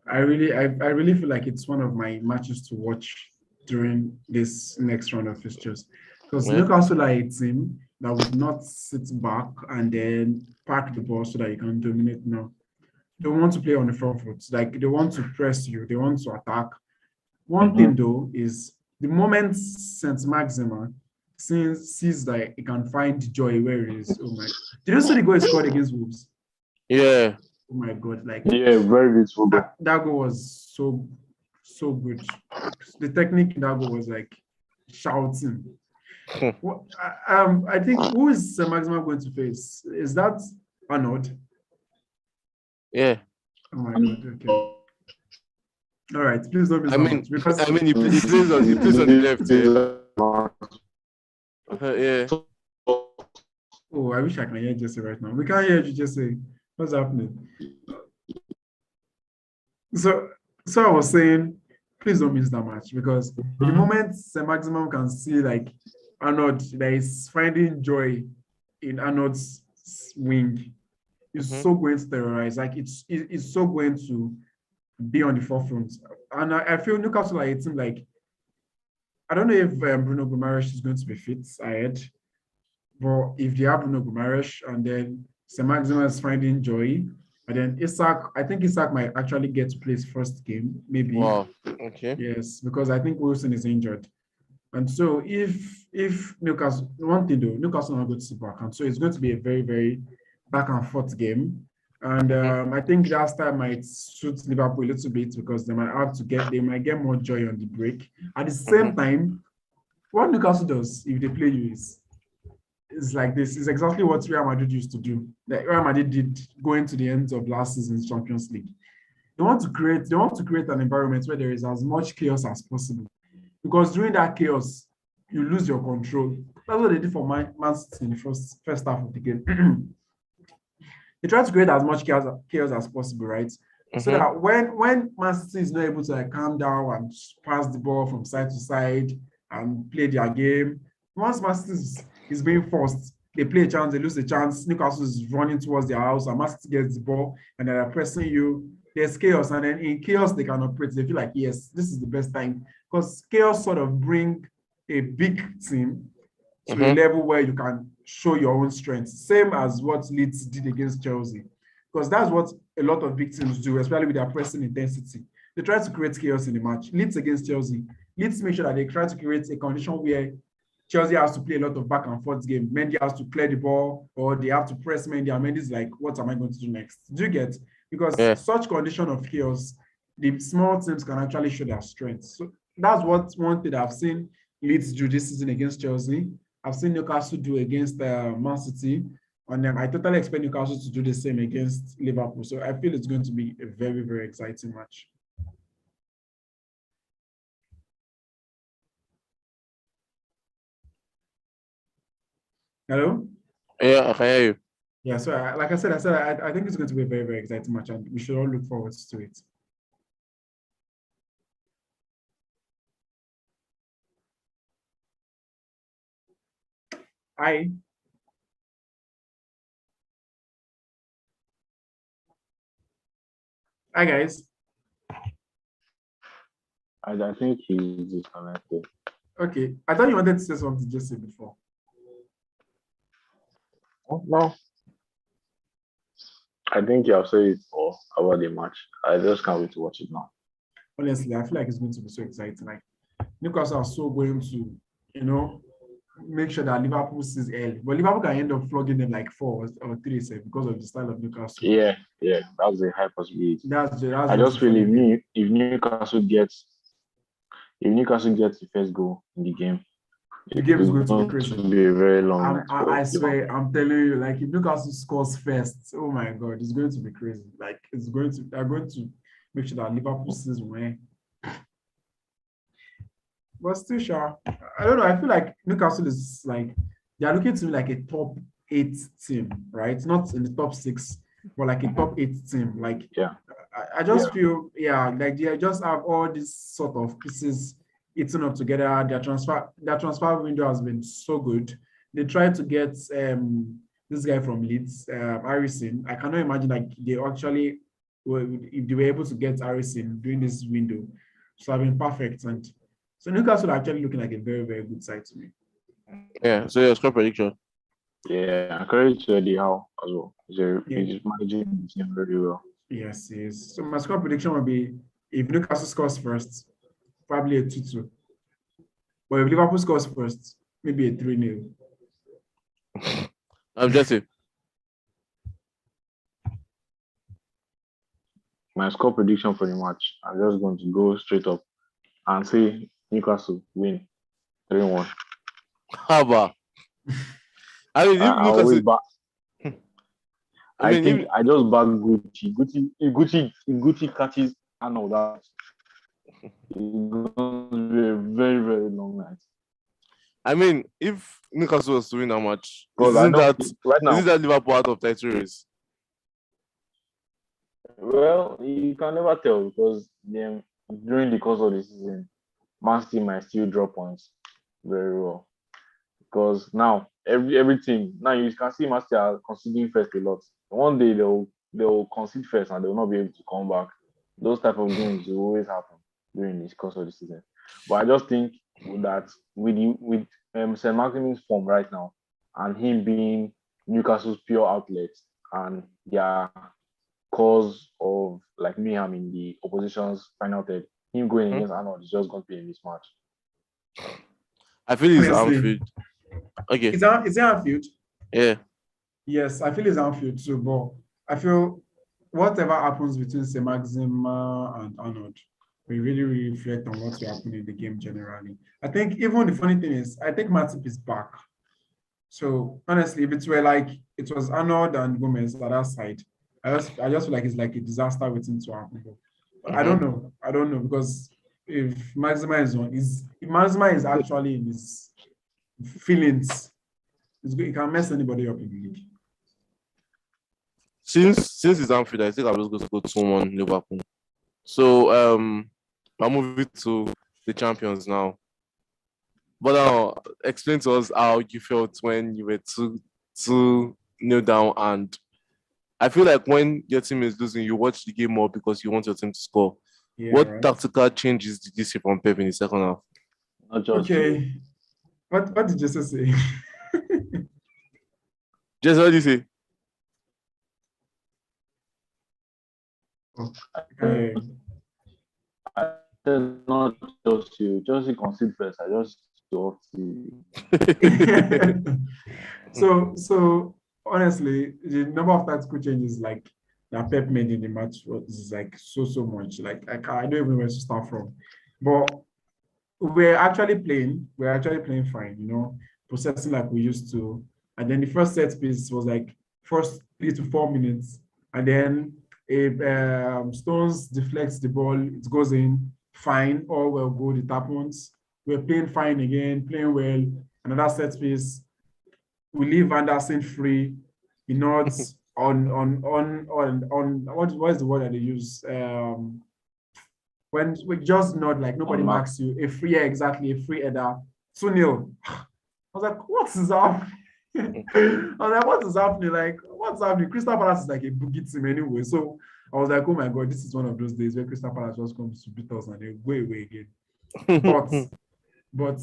I really feel like it's one of my matches to watch during this next round of fixtures, because Newcastle are a team that would not sit back and then pack the ball so that you can dominate. No, they want to play on the front foot. Like, they want to press you, they want to attack. One thing though is, the moment Saint Maxima sees that he can find joy where he is. Oh my! Did you see the goal he scored against Wolves? Yeah. Oh my God! Like, yeah, very beautiful. That goal was so good. The technique in that goal was like shouting. I think, who is Saint Maxima going to face? Is that Arnold? Yeah. Oh my God! Okay. All right, please don't miss because he plays on the left. Yeah. Oh, I wish I can hear Jesse right now. We can't hear you, Jesse. What's happening? So I was saying, please don't miss that match, because the moment St. Maximum can see like Arnold that is finding joy in Arnold's wing, it's so going to terrorize. Like, it's so going to be on the forefront. And I feel Newcastle are a team, like, I don't know if Bruno Guimaraes is going to be fit ahead, but if they have Bruno Guimaraes and then St. Maxima is finding joy, and then I think Isak might actually get to play his first game, maybe. Wow. Okay. Yes, because I think Wilson is injured. And so if Newcastle, one thing though, Newcastle are not going to sit back, and so it's going to be a very, very back and forth game. And I think that style might suit Liverpool a little bit, because they might get more joy on the break. At the same time, what Newcastle does if they play you is like this. Is exactly what Real Madrid used to do. Like Real Madrid did going to the end of last season's Champions League. They want to create an environment where there is as much chaos as possible. Because during that chaos, you lose your control. That's what they did for Man City in the first half of the game. They try to create as much chaos as possible, right? So that when Man City is not able to calm down and pass the ball from side to side and play their game, once Man City is being forced, they play a chance, they lose a chance, Newcastle is running towards their house, and Man City gets the ball, and they're pressing you. There's chaos, and then in chaos, they can operate. They feel like, yes, this is the best time, because chaos sort of bring a big team to a level where you can show your own strength, same as what Leeds did against Chelsea, because that's what a lot of big teams do, especially with their pressing intensity. They try to create chaos in the match. Leeds against Chelsea, Leeds make sure that they try to create a condition where Chelsea has to play a lot of back and forth game. Mendy has to clear the ball, or they have to press Mendy, and Mendy's like, what am I going to do next? Do you get? Because such condition of chaos, the small teams can actually show their strength. So that's one thing I've seen Leeds do this season against Chelsea. I've seen Newcastle do against Man City, and I totally expect Newcastle to do the same against Liverpool. So I feel it's going to be a very, very exciting match. Hello? Yeah, I can hear you. Yeah, so like I said, I think it's going to be a very, very exciting match, and we should all look forward to it. Hi, guys. I think he's disconnected. Okay, I thought you wanted to say something just say before. Oh, no. I think you have said it all about the match. I just can't wait to watch it now. Honestly, I feel like it's going to be so exciting. Like, Newcastle are so going to, make sure that Liverpool sees early. But Liverpool can end up flogging them like 4 or 3 because of the style of Newcastle. Yeah, that's a high possibility. I just feel if Newcastle gets the first goal in the game, The game is It's going to be going crazy. to be a very long night I for swear, Liverpool. I'm telling you, like if Newcastle scores first, oh my god, it's going to be crazy. Like they're going to make sure that Liverpool sees win. But still, sure, I don't know. I feel like Newcastle is like they are looking to me like a top 8 team, right? Not in the top 6, but like a top 8 team. Like Yeah, I just feel, yeah, like they just have all these sort of pieces eaten up together. Their transfer window has been so good. They tried to get this guy from Leeds, Harrison. I cannot imagine like they actually if they were able to get Harrison during this window. So I've been perfect. And so Newcastle are actually looking like a very, very good side to me. Yeah. So your score prediction. yeah. And credit to Eddie Howe as well. Yeah. He's managing the team very well. Yes, yes. So my score prediction would be if Newcastle scores first, probably a 2-2. But if Liverpool scores first, maybe a 3-0. Jesse. My score prediction for the match, I'm just going to go straight up and say Newcastle win 3-1. How about? I mean, I if always Newcastle, back. I I mean, think if I just back Gucci catches Arnold. That it's going to be a very, very long night. I mean, if Newcastle was to win that match, Because I isn't know that right now, isn't that Liverpool out of title race? well, you can never tell because during the course of the season, Man City might still drop points very well. Because now everything now you can see Man City are conceding first a lot. One day they'll concede first and they'll not be able to come back. Those type of games will always happen during the course of the season. But I just think that with St. Maximin's form right now and him being Newcastle's pure outlet and their cause of like mayhem in the opposition's final third, him going against Arnold is just going to be a mismatch. I feel it's Honestly, Anfield. Okay. is it Anfield? Yeah. Yes, I feel it's Anfield too, but I feel whatever happens between St. Maxima and Arnold, we really, really reflect on what will happen in the game generally. I think even the funny thing is, I think Matip is back. So honestly, if it were like it was Arnold and Gomez at that side, I just feel like it's like a disaster waiting to happen. But I don't know. I don't know because if Maxima is on, if Maxima is actually in his feelings, it can mess anybody up in the league. Since it's Anfield, I think I'm just going to go 2-1 Liverpool. So I'll move it to the champions now. But now explain to us how you felt when you were 2-0 down, and I feel like when your team is losing, you watch the game more because you want your team to score. Yeah, What right. tactical changes did you see from Pep in the second half? Not just Okay. What did Jesus say? Just what do you say? Okay. I said not just you. Just concede first. I just off the So honestly, the number of tactical changes like that Pep made in the match is like so much. Like I don't even know where to start from. But we're actually playing fine, processing like we used to. And then the first set piece was like first 3 to 4 minutes, and then if Stones deflects the ball, it goes in fine, all well good. It happens. We're playing fine again, playing well. Another set piece, we leave Anderson free. He nods on what is the word that they use? When we just nod like nobody marks you, a free, yeah, exactly, a free header, 2-0. I was like, what is happening? I was like, what is happening? Like, what's happening? Crystal Palace is like a boogie team anyway. So I was like, oh my God, this is one of those days where Crystal Palace just comes to beat us and they go away again. But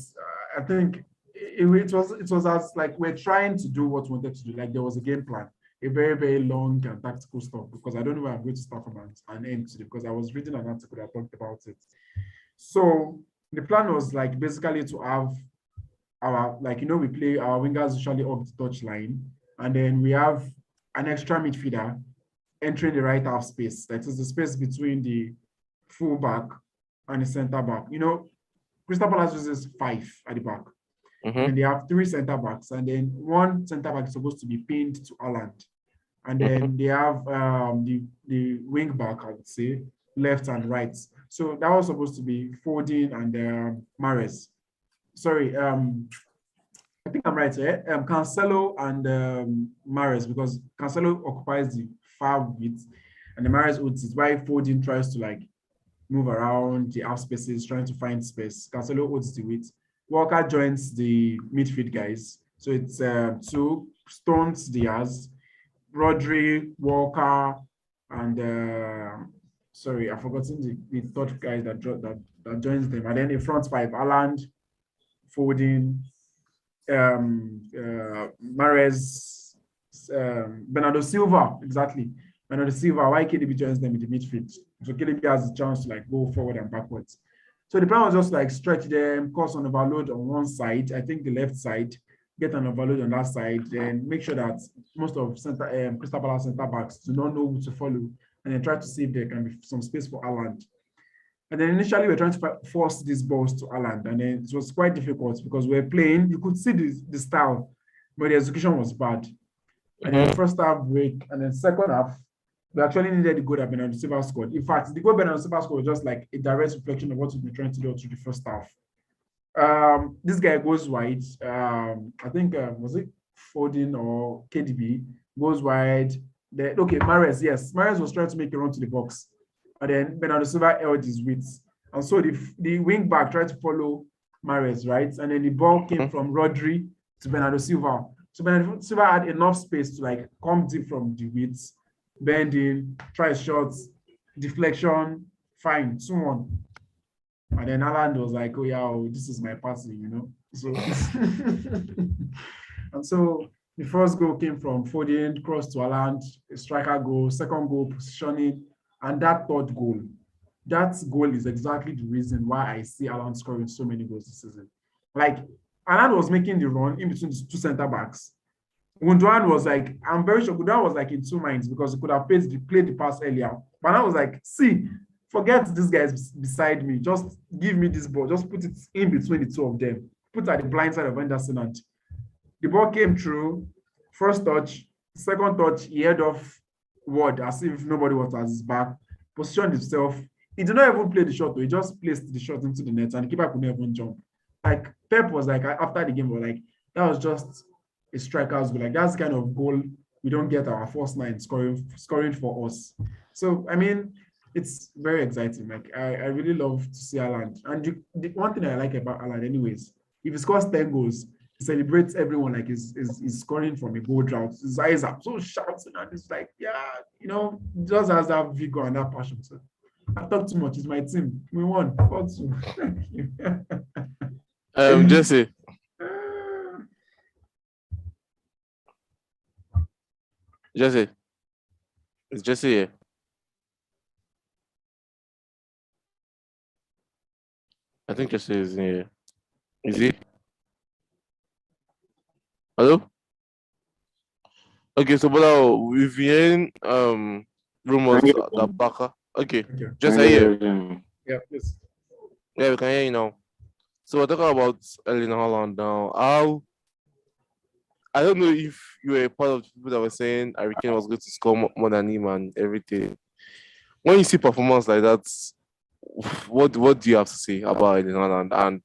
I think it was as like we're trying to do what we wanted to do. Like there was a game plan, a very, very long and tactical stuff, because I don't know where I'm going to start from and end today, because I was reading an article that talked about it. So the plan was like basically to have our, like, we play our wingers usually up the touch line, and then we have an extra midfielder entering the right half space. That is the space between the full back and the center back. Crystal Palace uses 5 at the back. And then they have three center backs, and then one center back is supposed to be pinned to Haaland. And then they have the wing back, I would say, left and right. So that was supposed to be Foden and Mahrez. Sorry, I think I'm right here. Cancelo and Mahrez, because Cancelo occupies the far width, and the Mahrez holds it. Why Foden tries to like move around the half spaces, trying to find space. Cancelo holds the width. Walker joins the midfield guys. So it's two Stones, Diaz, Rodri, Walker, and sorry, I've forgotten the third guy that joins them. And then the front five: Haaland, Foden, Mahrez, Bernardo Silva, exactly. Bernardo Silva, why KDB joins them in the midfield? So KDB has a chance to like go forward and backwards. So the plan was just like stretch them, cause an overload on one side, I think the left side, get an overload on that side, then make sure that most of Crystal Palace center backs do not know who to follow, and then try to see if there can be some space for Haaland. And then initially we were trying to force these balls to Haaland, and then it was quite difficult because we were playing, you could see the style, but the execution was bad. And then the first half break, and then second half, we actually needed the goal that Bernardo Silva scored. In fact, the goal Bernardo Silva scored was just like a direct reflection of what we've been trying to do through the first half. This guy goes wide. I think was it Foden or KDB goes wide. Okay, Mahrez, yes. Mahrez was trying to make a run to the box. And then Bernardo Silva held his width. And so the wing back tried to follow Mahrez, right? And then the ball came from Rodri to Bernardo Silva. So Bernardo Silva had enough space to like come deep from the width, bend in, try shots, deflection, fine, 2-1. And then Haaland was like, oh yeah, this is my party, you know? So and so the first goal came from Foden, cross to Haaland, a striker goal, second goal, positioning, and that third goal. That goal is exactly the reason why I see Haaland scoring so many goals this season. Like, Haaland was making the run in between the two center backs. Gundogan was like, I'm very sure Gundogan was like in two minds because he could have played the pass earlier. But I was like, see, forget this guys beside me. Just give me this ball. Just put it in between the two of them. Put it at the blind side of Henderson. And the ball came through. First touch, second touch, he head off Ward as if nobody was at his back. Positioned himself. He did not even play the shot. He just placed the shot into the net and the keeper could not even jump. Like Pep was like, after the game, was like, that was just a striker's goal. Like that's the kind of goal we don't get our first nine scoring for us. So I mean, it's very exciting. Like I really love to see Haaland. And the one thing I like about Haaland, anyways, if he scores 10 goals, he celebrates everyone like he's scoring from a goal drought. His eyes are so shouting, and it's like, yeah, you know, just has that vigor and that passion. So I talk too much. It's my team. We won. Thank you. Jesse. Jesse. Is Jesse here? I think Jesse is in here. Is he? Hello? Okay, so but we've been rumors that Baka. Okay, Jesse here. Yeah, yes. Yeah, we can hear you now. So we're talking about Erling Haaland now. I don't know if you were part of the people that were saying Harry Kane was going to score more than him and everything. When you see performance like that, what do you have to say about Erling Haaland? And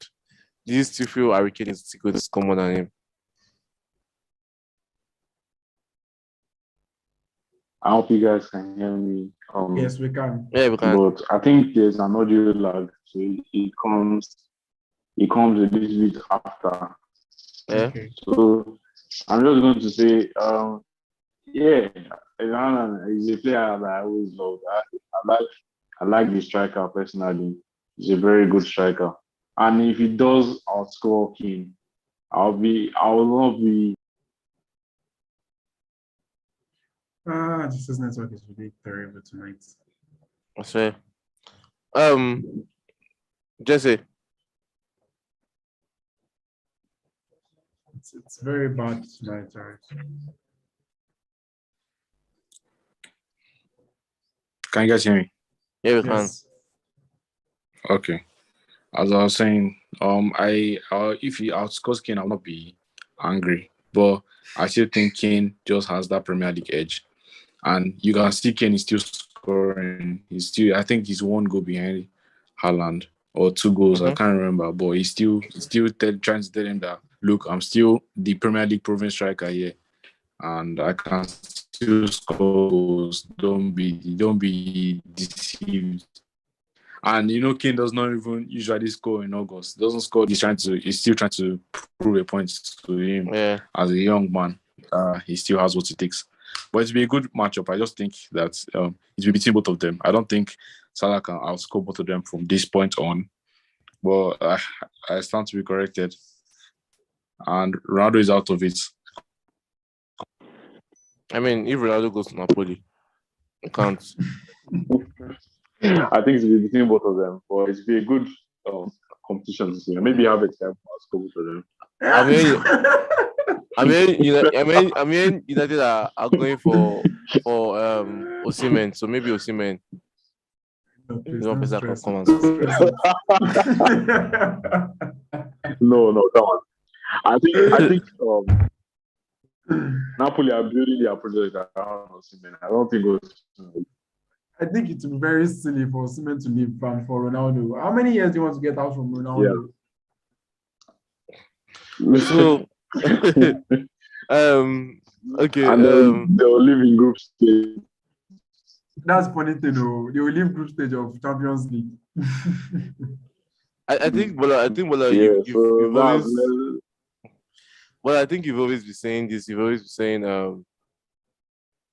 do you still feel Harry Kane is going to score more than him? I hope you guys can hear me. Yes, we can. Yeah, we can. But I think there's an audio lag, so it comes a little bit after. Yeah. Okay. So I'm just going to say, yeah, Haaland is a player that I always love. I like the striker personally. He's a very good striker, and if he does outscore Kane, I will not be. This network is really terrible tonight. I say. Jesse. It's very bad tonight, right? Can you guys hear me? Yeah, we can. Yes. Okay. As I was saying, if he outscores Kane, I'll not be angry. But I still think Kane just has that Premier League edge, and you can see Kane is still scoring. I think he's one goal behind Haaland or 2 goals. I can't remember, but he's still trying to tell him that look, I'm still the Premier League proven striker here, and I can still score goals. Don't be deceived. And Kane does not even usually score in August. He doesn't score. He's still trying to prove a point to him as a young man. He still has what it takes. But it'll be a good matchup. I just think that it'll be between both of them. I don't think Salah can outscore both of them from this point on. But I stand to be corrected. And Ronaldo is out of it. I mean, if Ronaldo goes to Napoli, I can't. I think it's between both of them, but it's be a good competition this year. Maybe have a time for both of them. I mean, United are going for Osimhen, so maybe Osimhen. No, come on. I think Napoli are building their project around Osimhen. I don't think I think it would be very silly for Osimhen to leave and for Ronaldo. How many years do you want to get out from Ronaldo? Yeah. So, okay. And they'll live in group stage. That's funny thing, though. They will leave group stage of Champions League. I think Bola, you've always. Well, I think you've always been saying this. You've always been saying,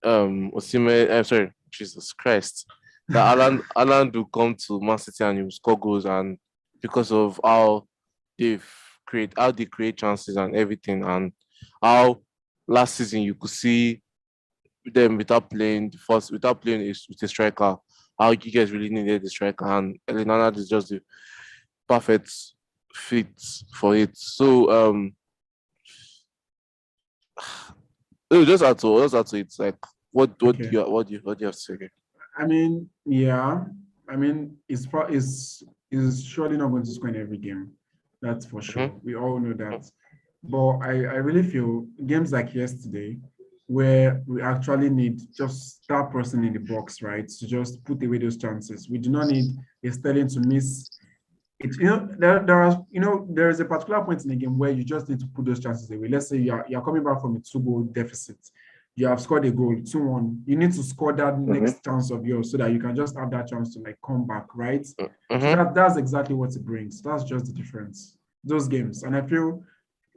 Osimhen. I'm sorry, Jesus Christ. That Alan will come to Man City and he will score goals, and because of how they create chances and everything, and how last season you could see them without playing with a striker, how you guys really needed the striker, and Elinana is just the perfect fit for it. So just add to it. It's like what do you have to say? I mean, yeah. I mean, it's surely not going to score in every game. That's for sure. Mm-hmm. We all know that. But I really feel games like yesterday, where we actually need just that person in the box, right, to just put away those chances. We do not need a Sterling to miss it. There is a particular point in the game where you just need to put those chances away. Let's say you're coming back from a 2-goal deficit. You have scored a goal, 2-1. You need to score that next chance of yours so that you can just have that chance to come back, right? So that's exactly what it brings. That's just the difference. Those games. And I feel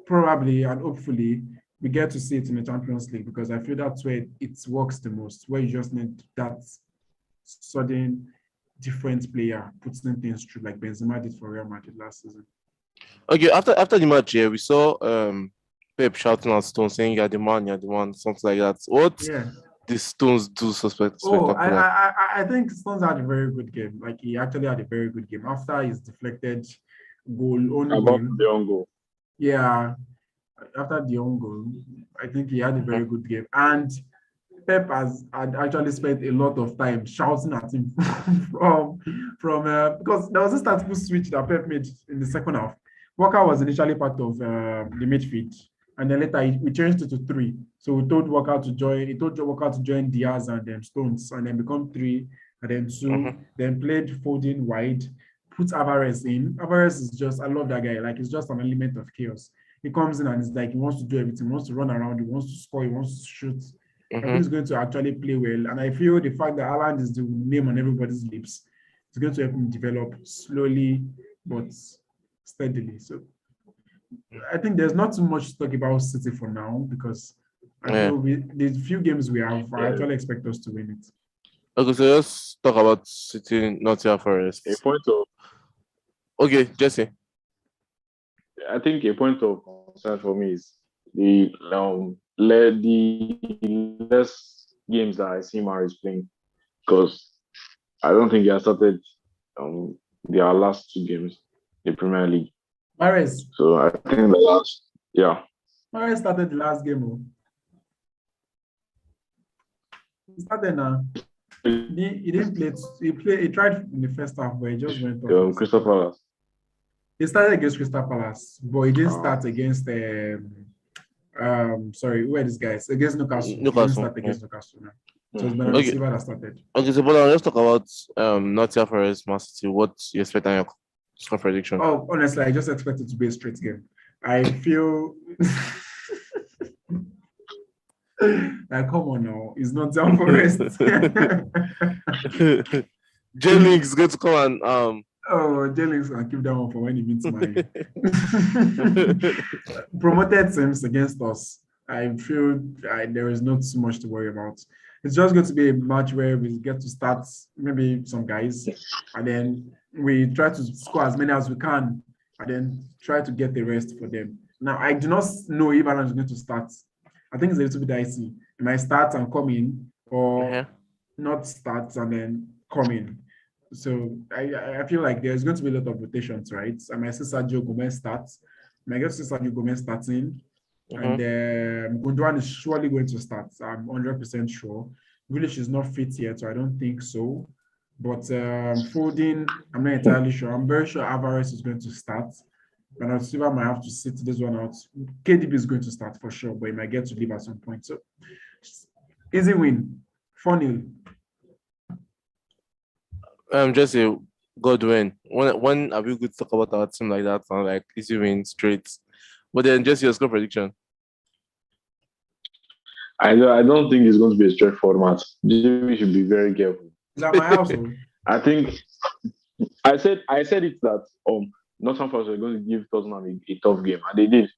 probably and hopefully we get to see it in the Champions League, because I feel that's where it works the most, where you just need that sudden different player putting things through, like Benzema did for Real Madrid last season. Okay, after the match here, we saw Pep shouting at Stones saying you're the man, something like that. What the Stones do spectacular? I think Stones had a very good game. Like, he actually had a very good game after his deflected own goal. Yeah, after the own goal, I think he had a very good game. And Pep had actually spent a lot of time shouting at him from because there was this tactical switch that Pep made in the second half. Walker was initially part of the midfield, and then later we changed it to 3. So we told Walker to join Diaz and then Stones, and then become 3, and then 2. Then played Foden wide, put Alvarez in. Alvarez is just, I love that guy. Like, he's just an element of chaos. He comes in and it's like he wants to do everything. He wants to run around. He wants to score. He wants to shoot. I think he's going to actually play well. And I feel the fact that Haaland is the name on everybody's lips is going to help him develop slowly but steadily. So I think there's not too much to talk about City for now, because I feel the few games we have, I actually expect us to win it. Okay, so let's talk about City, Nottingham Forest. Okay, Jesse. I think a point of concern for me is the less games that I see Maris playing, because I don't think he has started their last 2 games in the Premier League. Maris. So I think the last, Maris started the last game. He started now. He didn't play. He tried in the first half, but he just went off. Crystal Palace. He started against Crystal Palace, but he didn't Uh, start against sorry, who are these guys? Against Newcastle. He didn't Newcastle. start against Newcastle now. So it's mm. Bernardo Okay. Silva that started. Okay, so but let's talk about Nottingham Forest, Man City. What you expect on your score prediction? Oh, honestly, I just expect it to be a straight game. I feel like, come on now, it's not down for rest. J-Link is going to come and Oh, Jelly's gonna keep that one for when he meets my promoted teams against us. I feel there is not too much to worry about. It's just going to be a match where we get to start maybe some guys, and then we try to score as many as we can, and then try to get the rest for them. Now, I do not know if Alan is going to start. I think it's a little bit dicey. He might start and come in, or Uh-huh. not start and then come in. So I feel like there's going to be a lot of rotations, right? I might see Sergio Gomez start. I might get to see Sergio Gomez starting. And Gundogan is surely going to start. I'm 100% sure. Grealish is not fit yet, so I don't think so. But Foden, I'm not entirely sure. I'm very sure Alvarez is going to start. Bernardo Silva might have to sit this one out. KDB is going to start for sure, but he might get to leave at some point. So easy win. 4-0. Jesse, Godwin. When are we good to talk about our team like that and like easy win straight? But then Jesse, your score prediction. I don't think it's going to be a straightforward match. We should be very careful. Is that my house? I think I said it that Nottingham Forest were going to give Tottenham a tough game, and they did.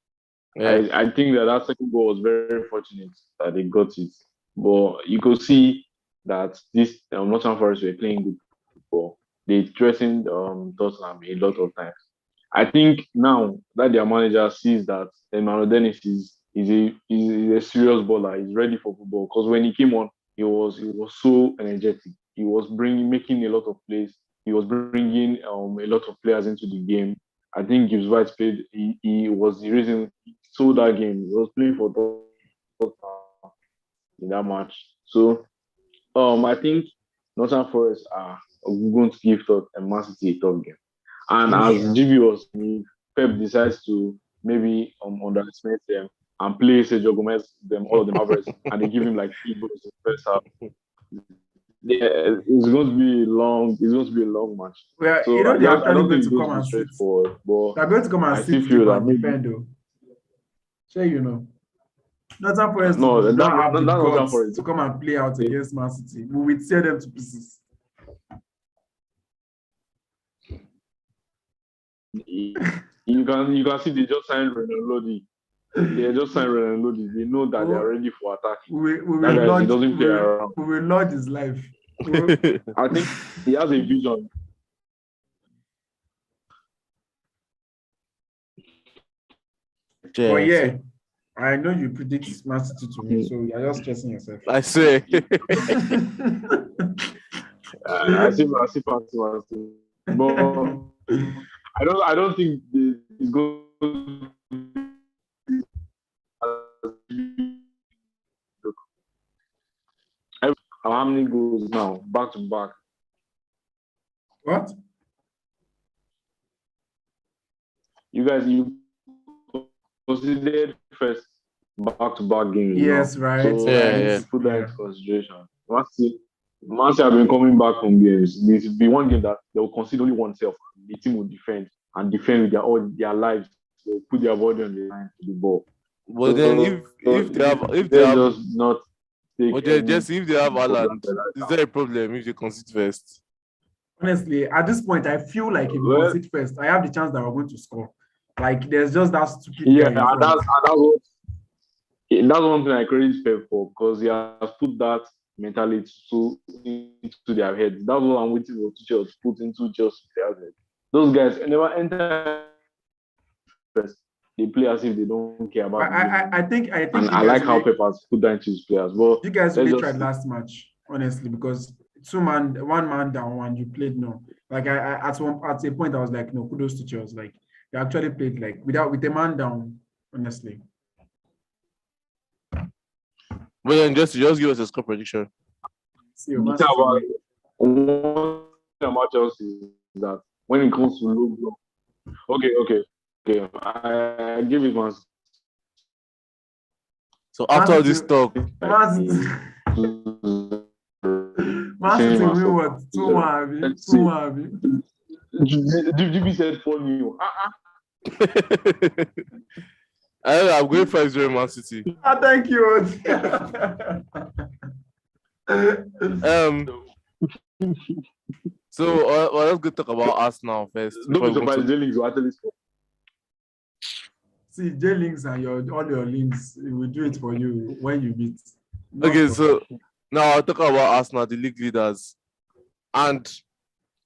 Yeah. I think that second goal was very fortunate that they got it, but you could see that this Nottingham Forest were playing good football. They threatened Tottenham a lot of times. I think now that their manager sees that Emmanuel Dennis is a serious baller, he's ready for football. Because when he came on, he was so energetic. He was making a lot of plays. He was bringing a lot of players into the game. I think Gibbs White played. He was the reason he sold that game. He was playing for Tottenham in that match. So I think Nottingham Forest are going to give Man City a tough game. And as GB was, Pep decides to maybe underestimate them and play Sergio Gomez, all of them average, and they give him like 3 goals in the first half. Yeah, it's going to be long. It's going to be a long match. Well, So you know, they're actually don't going think to it's going come to be and sit. straightforward. But They're going to come and I sit still feel that and defend, though. Sure, you know. Nottingham Forest no, do that's not have the not guts for it. to come and play out against Man City. We will tear them to pieces. You can see they just signed Renan Lodi. They just signed Renan Lodi. They know that they are ready for attack. We will That guy, he lodge, doesn't play around. we will lodge his life. I think he has a vision. But yeah, I know you predict Man City to win, so you're just stressing yourself. I say. I see Man City. But I don't think it's going to how many goals now? Back to back. What? You considered first back-to-back games. Yes, now. right. So Yeah. put that into consideration. Man City have been coming back from games. It will be one game that they will concede only oneself. The team will defend with all their lives. They'll put their body on the line to the ball. But then if they have just not take. But then just if they have Haaland, is there a problem if they concede first? Honestly, at this point, I feel like if we concede first, I have the chance that we're going to score. Like there's just that stupid guy in front. That's one thing I credit Pep for, because he has put that mentality into their heads. That's what I'm waiting for teachers to put into just their head. Those guys never enter first. They play as if they don't care about I think and I like how Pep has put that into his players. But you guys really tried last match, honestly, because one man down and you played no. Like at a point I was like, no, kudos to Chelsea. Like they actually played like with a man down, honestly. But then just give us a score prediction. One thing about Chelsea is that when it comes to low block, Okay. I give it one. So after all this City, talk, Man City, Man Same City as win well. what? 2-1, abi? Let's see. 2-1, abi? GB said 4-0. I'm going for 5-0 Man City. Thank you. So let's go talk about Arsenal first. Don't before be we go surprised. to- J-Links will actually score. See, J links and all your links, we will do it for you when you meet. Not Okay, for- so now I'll talk about Arsenal, the league leaders. And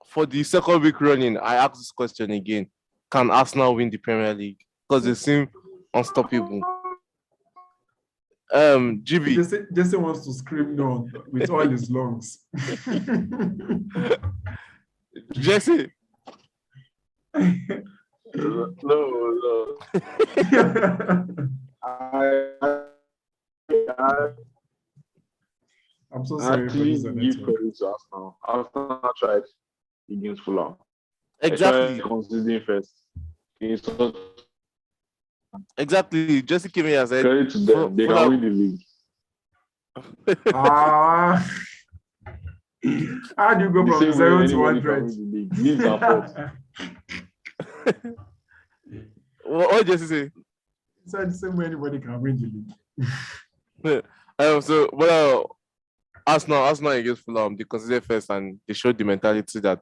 for the second week running, I asked this question again. Can Arsenal win the Premier League? Because they seem unstoppable. GB. Jesse wants to scream no with all his lungs. Jesse. No. I'm so I sorry for actually this give network. credit to Arsenal. Arsenal tried against Fulham. Exactly. They tried considering first. So Exactly. Jesse came here and said, credit to them. They can win the league. How do you go The from same 0 way to anybody can 100? win the league. Leagues are fault. what did Jesse say? It's the same way anybody can win the league. Well, Arsenal against Fulham, they consider first and they showed the mentality that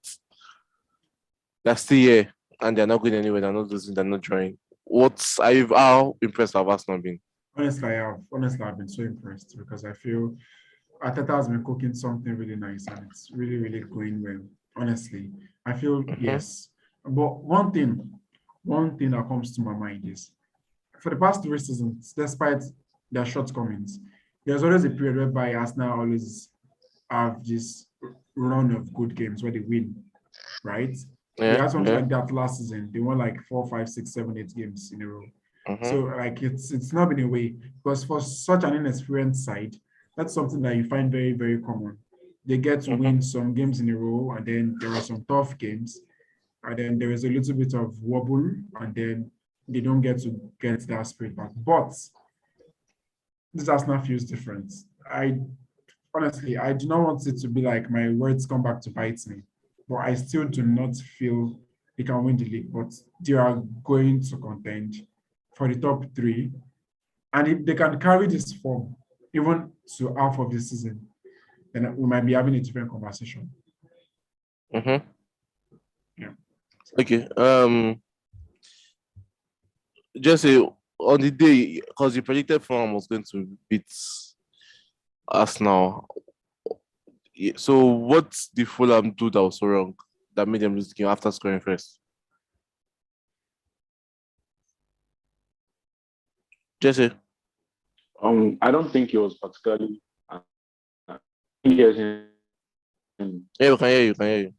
they're still here and they're not going anywhere, they're not losing, they're not drawing. How impressed have Arsenal been? Honestly, I've been so impressed because I feel Ateta has been cooking something really nice and it's really, really going well. Honestly, I feel yes. But one thing that comes to my mind is for the past 3 seasons, despite their shortcomings, there's always a period whereby Arsenal always have this run of good games where they win, right? They had something like that last season. They won like 4, 5, 6, 7, 8 games in a row. So like it's not been a way because for such an inexperienced side, that's something that you find very, very common. They get to win some games in a row, and then there are some tough games, and then there is a little bit of wobble, and then they don't get to get that spirit back. But this Arsenal feels different. Honestly, I do not want it to be like my words come back to bite me, but I still do not feel they can win the league, but they are going to contend for the top 3. And if they can carry this form, even to half of the season, then we might be having a different conversation. Yeah. Okay. Jesse, on the day, because you predicted Fulham was going to beat Arsenal. So what did Fulham do that was so wrong that made them lose the game after scoring first? Jesse? I don't think it was particularly. Yes. Yeah, we can hear you.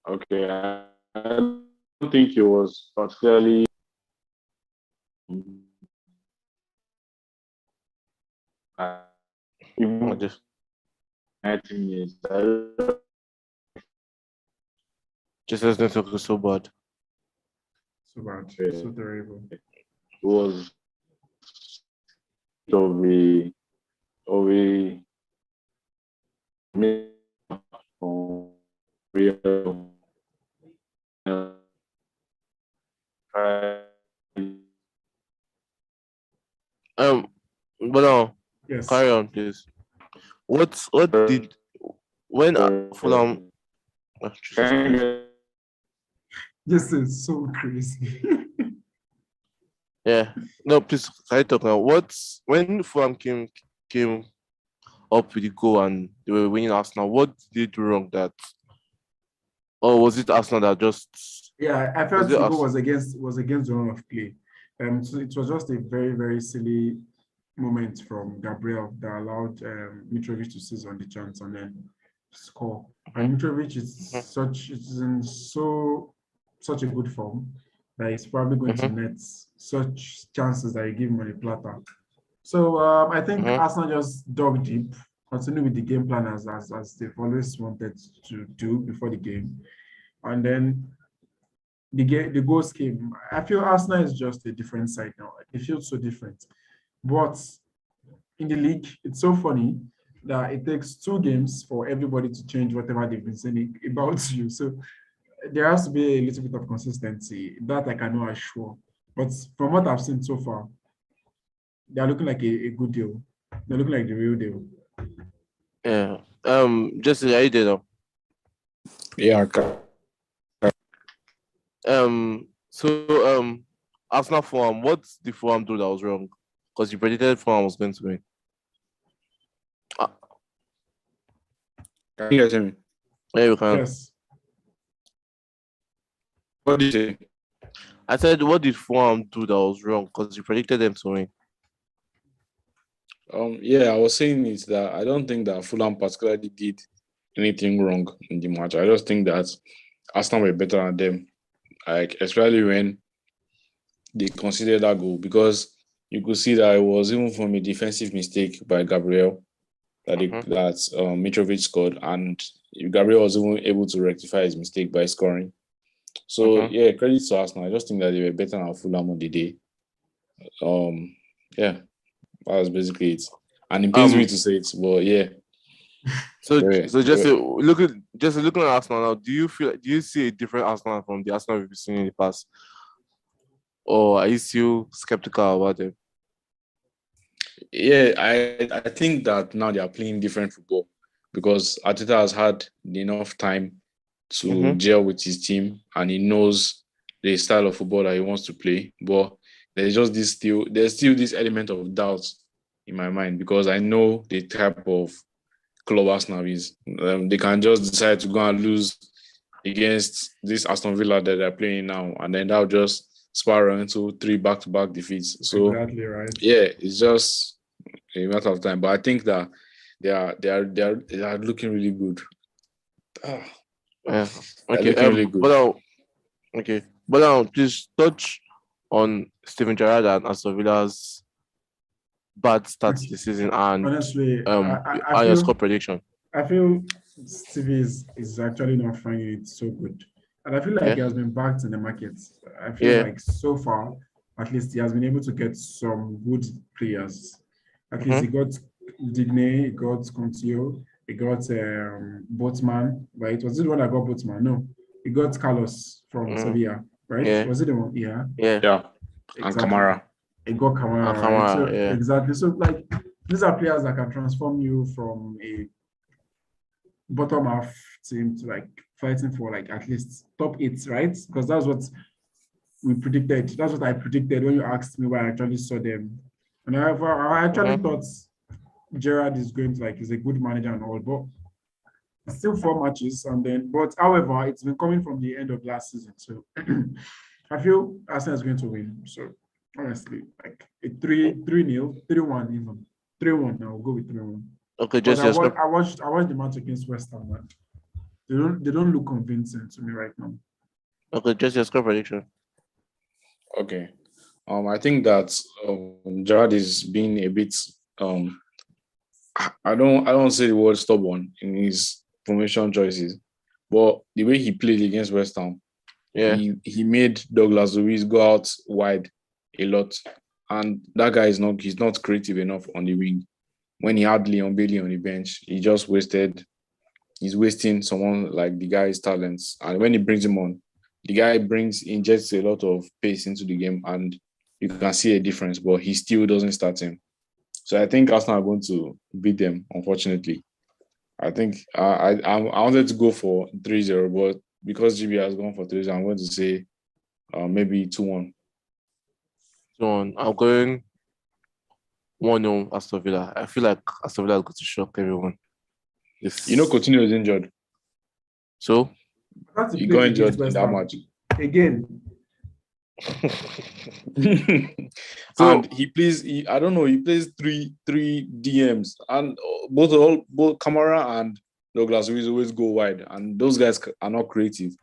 Okay, I don't think it was particularly. Even Just 19 years. as network is so bad. So bad, so terrible. It was of a real. But now, Yes. carry on, please. What did when Fulham? Oh, Jesus Christ. This is so crazy. Yeah, no, please, can I talk now? When Fulham came up with the goal and they were winning Arsenal, what did they do wrong that? Or was it Arsenal that just? Yeah, I felt the goal was against the run of play. So it was just a very, very silly moment from Gabriel that allowed Mitrovic to seize on the chance and then score. And Mitrovic is in such a good form that he's probably going to net such chances that you give him on a platter. So I think Arsenal just dug deep continue with the game plan as they've always wanted to do before the game. And then the goals came. I feel Arsenal is just a different side now. Like, it feels so different. But in the league, it's so funny that it takes 2 games for everybody to change whatever they've been saying about you. So there has to be a little bit of consistency. That I cannot assure. But from what I've seen so far, they're looking like a good deal. They're looking like the real deal. Yeah. Jesse, how you did now? Yeah, So Arsenal Fulham, what's the Fulham do that was wrong? Because you predicted Fulham was going to win. can you guys hear me? Yeah, you can. Yes. What did you say? I said, what did Fulham do that was wrong? Because you predicted them to win. Yeah, I was saying is that I don't think that Fulham particularly did anything wrong in the match. I just think that Arsenal were better than them, like especially when they considered that goal, because you could see that it was even from a defensive mistake by Gabriel that Mitrovic scored, and Gabriel was even able to rectify his mistake by scoring. So yeah, credit to Arsenal. I just think that they were better than Fulham on the day. Yeah, that was basically it. And it pains me to say it, but yeah. So just looking at Arsenal now, do you see a different Arsenal from the Arsenal we've seen in the past? Or are you still skeptical about them? Yeah, I think that now they are playing different football because Arteta has had enough time to gel with his team and he knows the style of football that he wants to play. But there's still this element of doubt in my mind because I know the type of club Arsenal is. They can just decide to go and lose against this Aston Villa that they're playing now, and then that'll just spiral into 3 back-to-back defeats. So exactly right. yeah, it's just a matter of time. But I think that they are looking really good. Yeah. Okay. Really good. But now please touch on Steven Gerrard and Aston Villa's bad start this season and honestly, I your score prediction. I feel Stevie is actually not finding it so good. And I feel like he has been backed in the market. I feel like so far, at least he has been able to get some good players. At least he got Digne, he got Contio, he got Botman, right? Was it the one that got Botman? No. He got Carlos from Sevilla, right? Yeah. Was it the one? Yeah. Yeah. Exactly. And Kamara. He got Kamara, right? So, exactly. So, like, these are players that can transform you from a bottom half team to like fighting for like at least top 8, right? Because that's what we predicted. That's what I predicted when you asked me where I actually saw them. And I actually thought Gerrard is going to like, he's a good manager and all, but still 4 matches. And then, but however, it's been coming from the end of last season. So I feel Arsenal is going to win. So honestly, like a 3-0, 3-1 even. 3-1, I'll go with 3-1. Okay, just I watched the match against West Ham. They don't look convincing to me right now. Okay, just your score prediction. Okay. I think that Gerrard is being a bit I don't say the word stubborn in his formation choices, but the way he played against West Ham, he made Douglas Luiz go out wide a lot, and that guy he's not creative enough on the wing. When he had Leon Bailey on the bench, he's wasting someone like the guy's talents. And when he brings him on, the guy injects a lot of pace into the game and you can see a difference, but he still doesn't start him. So I think Arsenal are going to beat them, unfortunately. I think I wanted to go for 3-0, but because GB has gone for 3-0, I'm going to say maybe 2-1. 2-1. I'm going 1-0 Aston Villa. I feel like Aston Villa is going to shock everyone. Coutinho is injured. So? He got injured in that match. Again. And he plays 3 DMs. And both Kamara and Douglas Luiz always go wide. And those guys are not creative.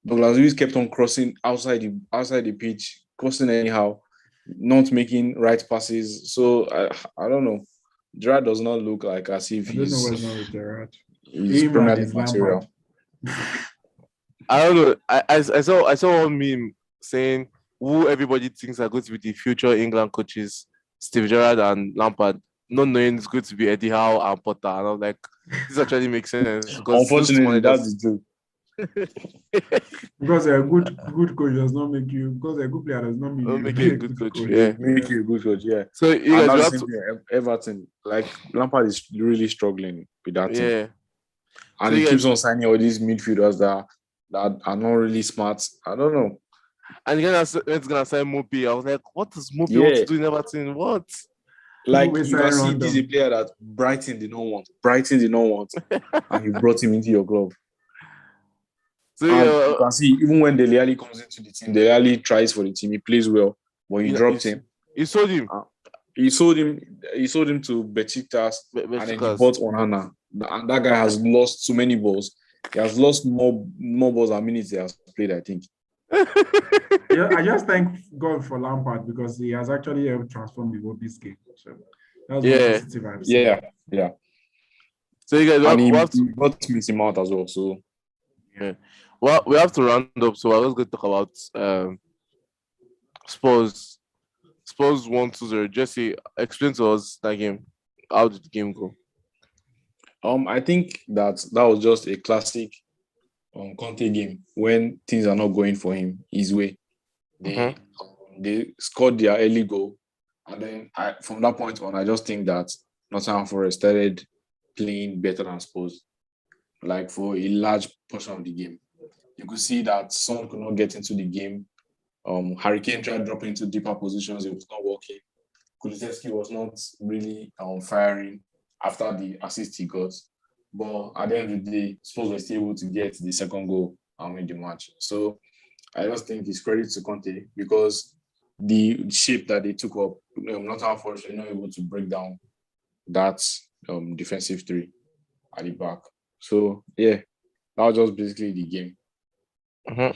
Douglas Luiz kept on crossing outside the pitch, crossing anyhow, not making right passes. So I don't know. Gerrard does not look like as if I don't know what's wrong with Gerrard. he's Him Premier and League his material. Lampard. I don't know. I saw one meme saying who everybody thinks are going to be the future England coaches, Steve Gerrard and Lampard, not knowing it's going to be Eddie Howe and Potter. And I'm like, this actually makes sense because those two Unfortunately, that's managers. the truth. Because a good coach does not make you. Because a good player does not mean Don't you make be you a a good good coach. coach. Yeah. Make you a good coach, yeah. So you And guys, you that's have the to, same thing. Everton, like Lampard is really struggling with that team, yeah. and So he you keeps guys, on signing all these midfielders that are not really smart. I don't know. and you're gonna sign Mopi. I was like, what does Mopi want Yeah, to do in Everton? What? People like will you sign can see, random. this is a player that Brighton did not want. Brighton did not want, and you brought him into your club. So And yeah, you can see, even when Dele Alli comes into the team, Dele Alli tries for the team. He plays well, but you dropped him. you sold him. He sold him. He sold him to Besiktas, and then he Besiktas. bought Onana. And that guy has lost so many balls. He has lost more balls than minutes he has played, I think. Yeah, I just thank God for Lampard because he has actually helped transform the Wobby's game. So that's one positive I've seen. Yeah. So you guys, And he have to, brought Mason Mount as well. So yeah. Well, we have to round up. So I was going to talk about Spurs. Spurs 1-2-0. Jesse, explain to us that game. How did the game go? I think that was just a classic Conte game when things are not going for him his way. They scored their early goal, and then from that point on, I just think that Nottingham Forest started playing better than Spurs. Like for a large portion of the game, you could see that Son could not get into the game. Harry Kane tried dropping into deeper positions; it was not working. Kulusevski was not really firing after the assist he got. But at the end of the day, Spurs were still able to get the second goal and win the match. So I just think it's credit to Conte because the shape that they took up, Nottingham Forest were not able to break down that defensive three at the back. So yeah, that was just basically the game. But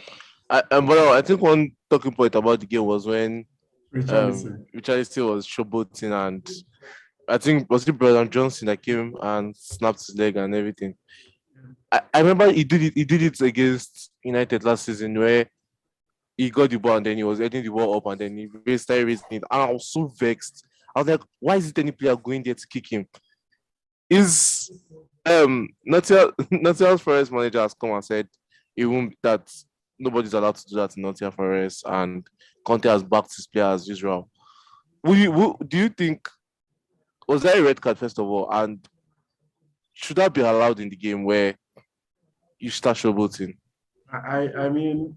I think one talking point about the game was when Richarlison was showboating, and I think was it Brother Johnson that came and snapped his leg and everything. I remember he did it against United last season where he got the ball and then he was heading the ball up and then he started raising it. And I was so vexed. I was like, why is it any player going there to kick him? Is Nottingham Forest manager has come and said that nobody's allowed to do that in Nottingham Forest, and Conte has backed his player as usual. Do you think, was that a red card first of all, and should that be allowed in the game where you start showboating? I mean,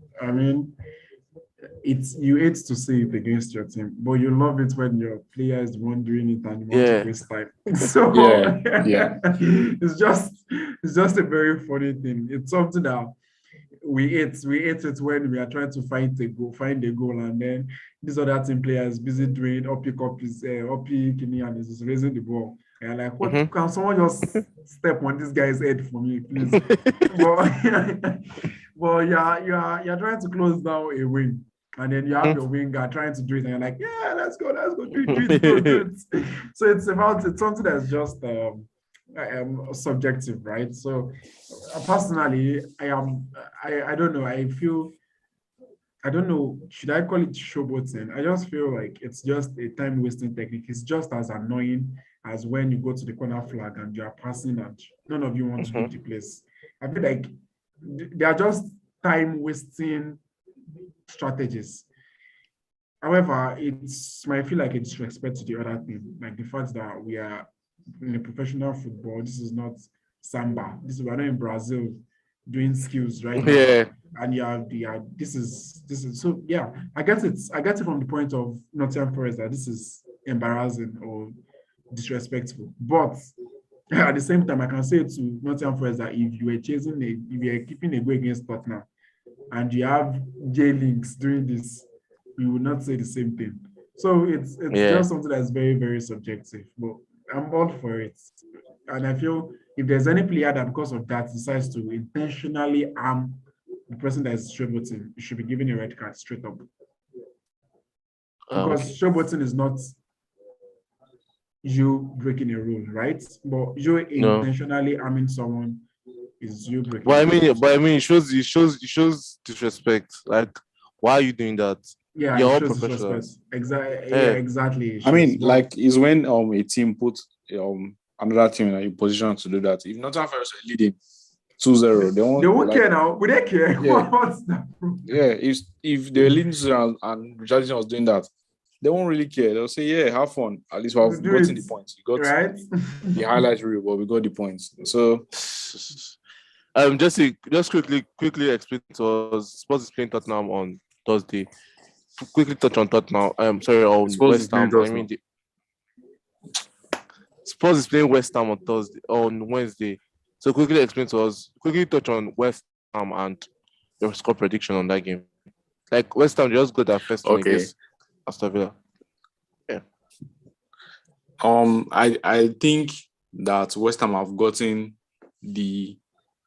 it's you hate to see it against your team, but you love it when your player is the one doing it and you want to waste time. So yeah. it's just a very funny thing. It's something that we hate it when we are trying to find a goal, and then this other team player is busy doing uppy kidney and is raising the ball. And like, what can someone just step on this guy's head for me, please? Well, you're trying to close down a wing, and then you have your winger trying to do it, and you're like, yeah, let's go, do it. So it's something that's just subjective, right? So personally, I don't know. I don't know. Should I call it showboating? I just feel like it's just a time wasting technique. It's just as annoying as when you go to the corner flag and you are passing and none of you want to leave the place. I feel like they are just time wasting strategies. However, might feel like a disrespect to the other team, like the fact that we are in a professional football. This is not samba. We're not in Brazil doing skills right now. Yeah. And this is so yeah. I get it from the point of Nottingham Forest that this is embarrassing or disrespectful. But at the same time, I can say to Nottingham Forest that if you were keeping a goal against Tottenham and you have J Links doing this, you will not say the same thing. So it's just something that's very, very subjective. But I'm all for it. And I feel if there's any player that because of that decides to intentionally harm the person that is showboating, you should be given a red card straight up. Because showboating is not you breaking a rule, right? But you No. intentionally harming someone is you breaking But I a mean, rule. it shows disrespect. Like, why are you doing that? Yeah, it You're all shows disrespect. professionals. Exactly. Yeah, Yeah. exactly. It I shows. mean, But like, is when a team put another team in a position to do that. If Nottingham Forest are leading 2-0, they they won't won't like care now. Would they care? yeah, What's the problem? yeah. If they're leading 2-0 and Richardson was doing that, they won't really care. They'll say, yeah, have fun. At least To we've do gotten it, the points. You got right? the highlight reel, but we got the points. So Just quickly explain to us. Spurs is playing Tottenham on Thursday. Quickly touch on Tottenham. Sorry, on suppose it's West playing Ham. I us mean, now. Spurs is playing West Ham on Wednesday. So quickly explain to us. Quickly touch on West Ham and your score prediction on that game. Like West Ham just got that first win Okay. against Aston Villa. I think that West Ham have gotten the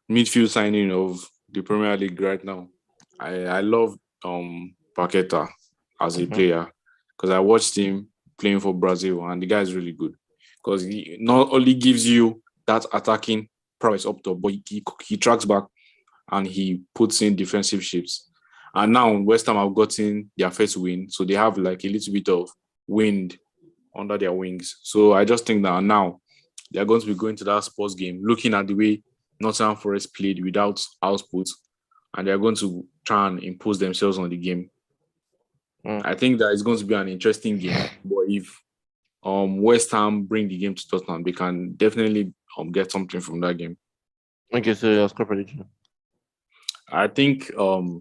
midfield signing of the Premier League right now. I love Paqueta as a player because I watched him playing for Brazil and the guy is really good because he not only gives you that attacking prowess up top, but he tracks back and he puts in defensive shifts. And now West Ham have gotten their first win, so they have like a little bit of wind under their wings. So I just think that now they're going to be going to that sports game, looking at the way Nottingham Forest played without output, and they're going to try and impose themselves on the game. I think that it's going to be an interesting game. But if West Ham bring the game to Tottenham, they can definitely get something from that game. Okay, so your score prediction. I think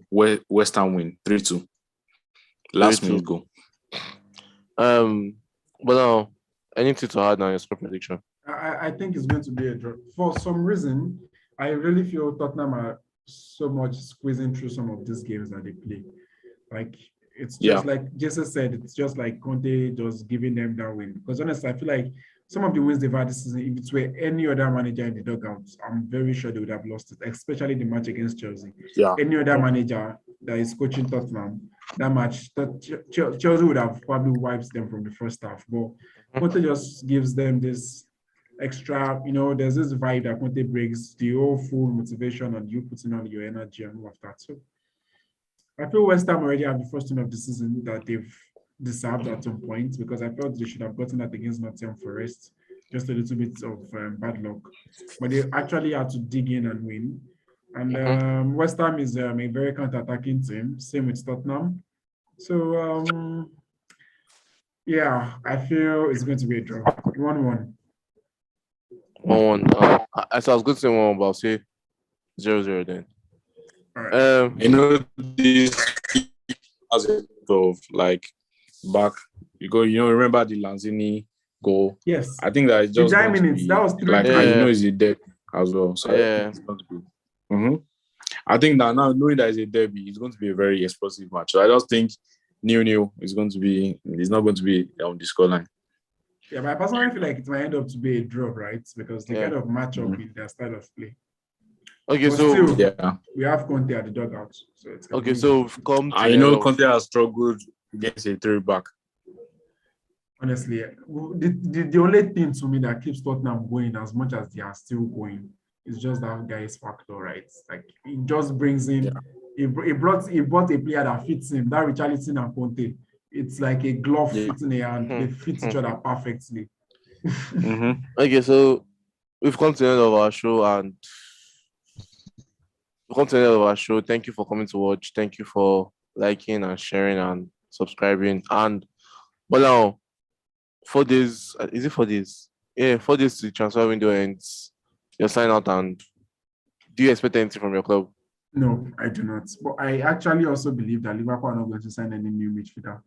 West Ham win 3-2. Last 3-2. minute goal. But now anything to add on your score prediction? I think it's going to be a draw. For some reason, I really feel Tottenham are so much squeezing through some of these games that they play. Like, it's just like Jesse said, it's just like Conte just giving them that win. Because honestly, I feel like some of the wins they've had this season, if it were any other manager in the dugout, I'm very sure they would have lost it, especially the match against Chelsea. Yeah. Any other manager that is coaching Tottenham, that match, Chelsea would have probably wiped them from the first half. But Conte just gives them this extra, there's this vibe that Conte brings, the whole full motivation and you putting on your energy and all of that. So I feel West Ham already have the first win of the season that they've deserved at some point, because I felt they should have gotten that against Nottingham Forest. Just a little bit of bad luck. But they actually had to dig in and win. And West Ham is a very counter-attacking team. Same with Tottenham. So, yeah, I feel it's going to be a draw. 1-1. 1-1. So I was going to say 1-1, but I'll say 0-0 then. All right. This as of like back, remember the Lanzini goal? Yes. I think that it's just 9 minutes. That was 3 like, Yeah. it's a derby as well. So Yeah. it's going to be. I think that now knowing that it's a derby, it's going to be a very explosive match. So I just think 0-0 is going to be. It's not going to be on the scoreline. Yeah, but I personally feel like it might end up to be a draw, right? Because they kind of match up with their style of play. Okay, But so still, we have Conte at the dugout. So it's okay, so we've come to I know Conte has struggled against a 3-back. Honestly, the only thing to me that keeps Tottenham going as much as they are still going is just that guy's factor, right? Like, he just brings in, he brought a player that fits him. That Richarlison and Conte, it's like a glove fitting a hand. They fit each other perfectly. Okay, so we've come to the end of our show, and Thank you for coming to watch. Thank you for liking and sharing and subscribing. But now, 4 days, is it 4 days? Yeah, 4 days to the transfer window ends. You'll sign out, and do you expect anything from your club? No, I do not. But I actually also believe that Liverpool are not going to sign any new midfielder.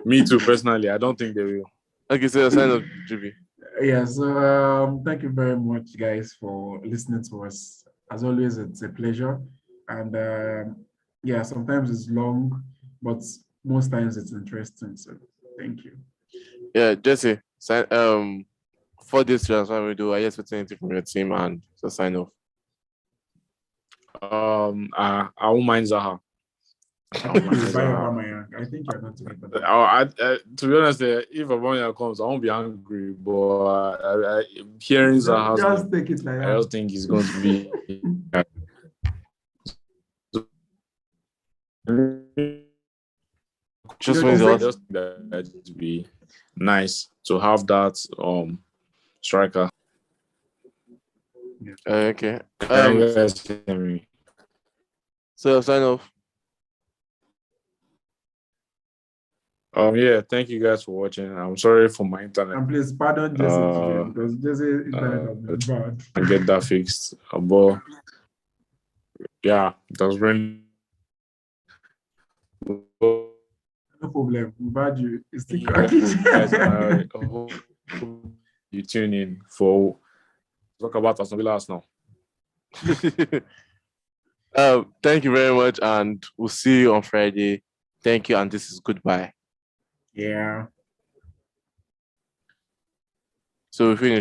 Me too, personally. I don't think they will. Okay, so you'll sign up, GB. Yeah, so thank you very much, guys, for listening to us. As always, it's a pleasure. And yeah, sometimes it's long, but most times it's interesting. So thank you. Yeah, Jesse, 4 days to transfer window. Are you expecting anything from your team and to sign off? I won't mind Zaha. I think you buy Aubameyang. I think you're going to get the To be honest, if Aubameyang comes, I won't be angry. But hearing Zaha's just name, take it like I that. just think he's going to be. Just means us. Just that to be nice to have that striker. Okay. Can you guys hear me? So sign off. Yeah, thank you guys for watching. I'm sorry for my internet. And please pardon Jesse today because Jesse internet has been bad. And get that fixed. But yeah, that's really No problem. We bad you. It's still cracking. I hope you tune in for talk about Aston Villa now. Thank you very much, and we'll see you on Friday. Thank you, and this is goodbye. Yeah. So we finished.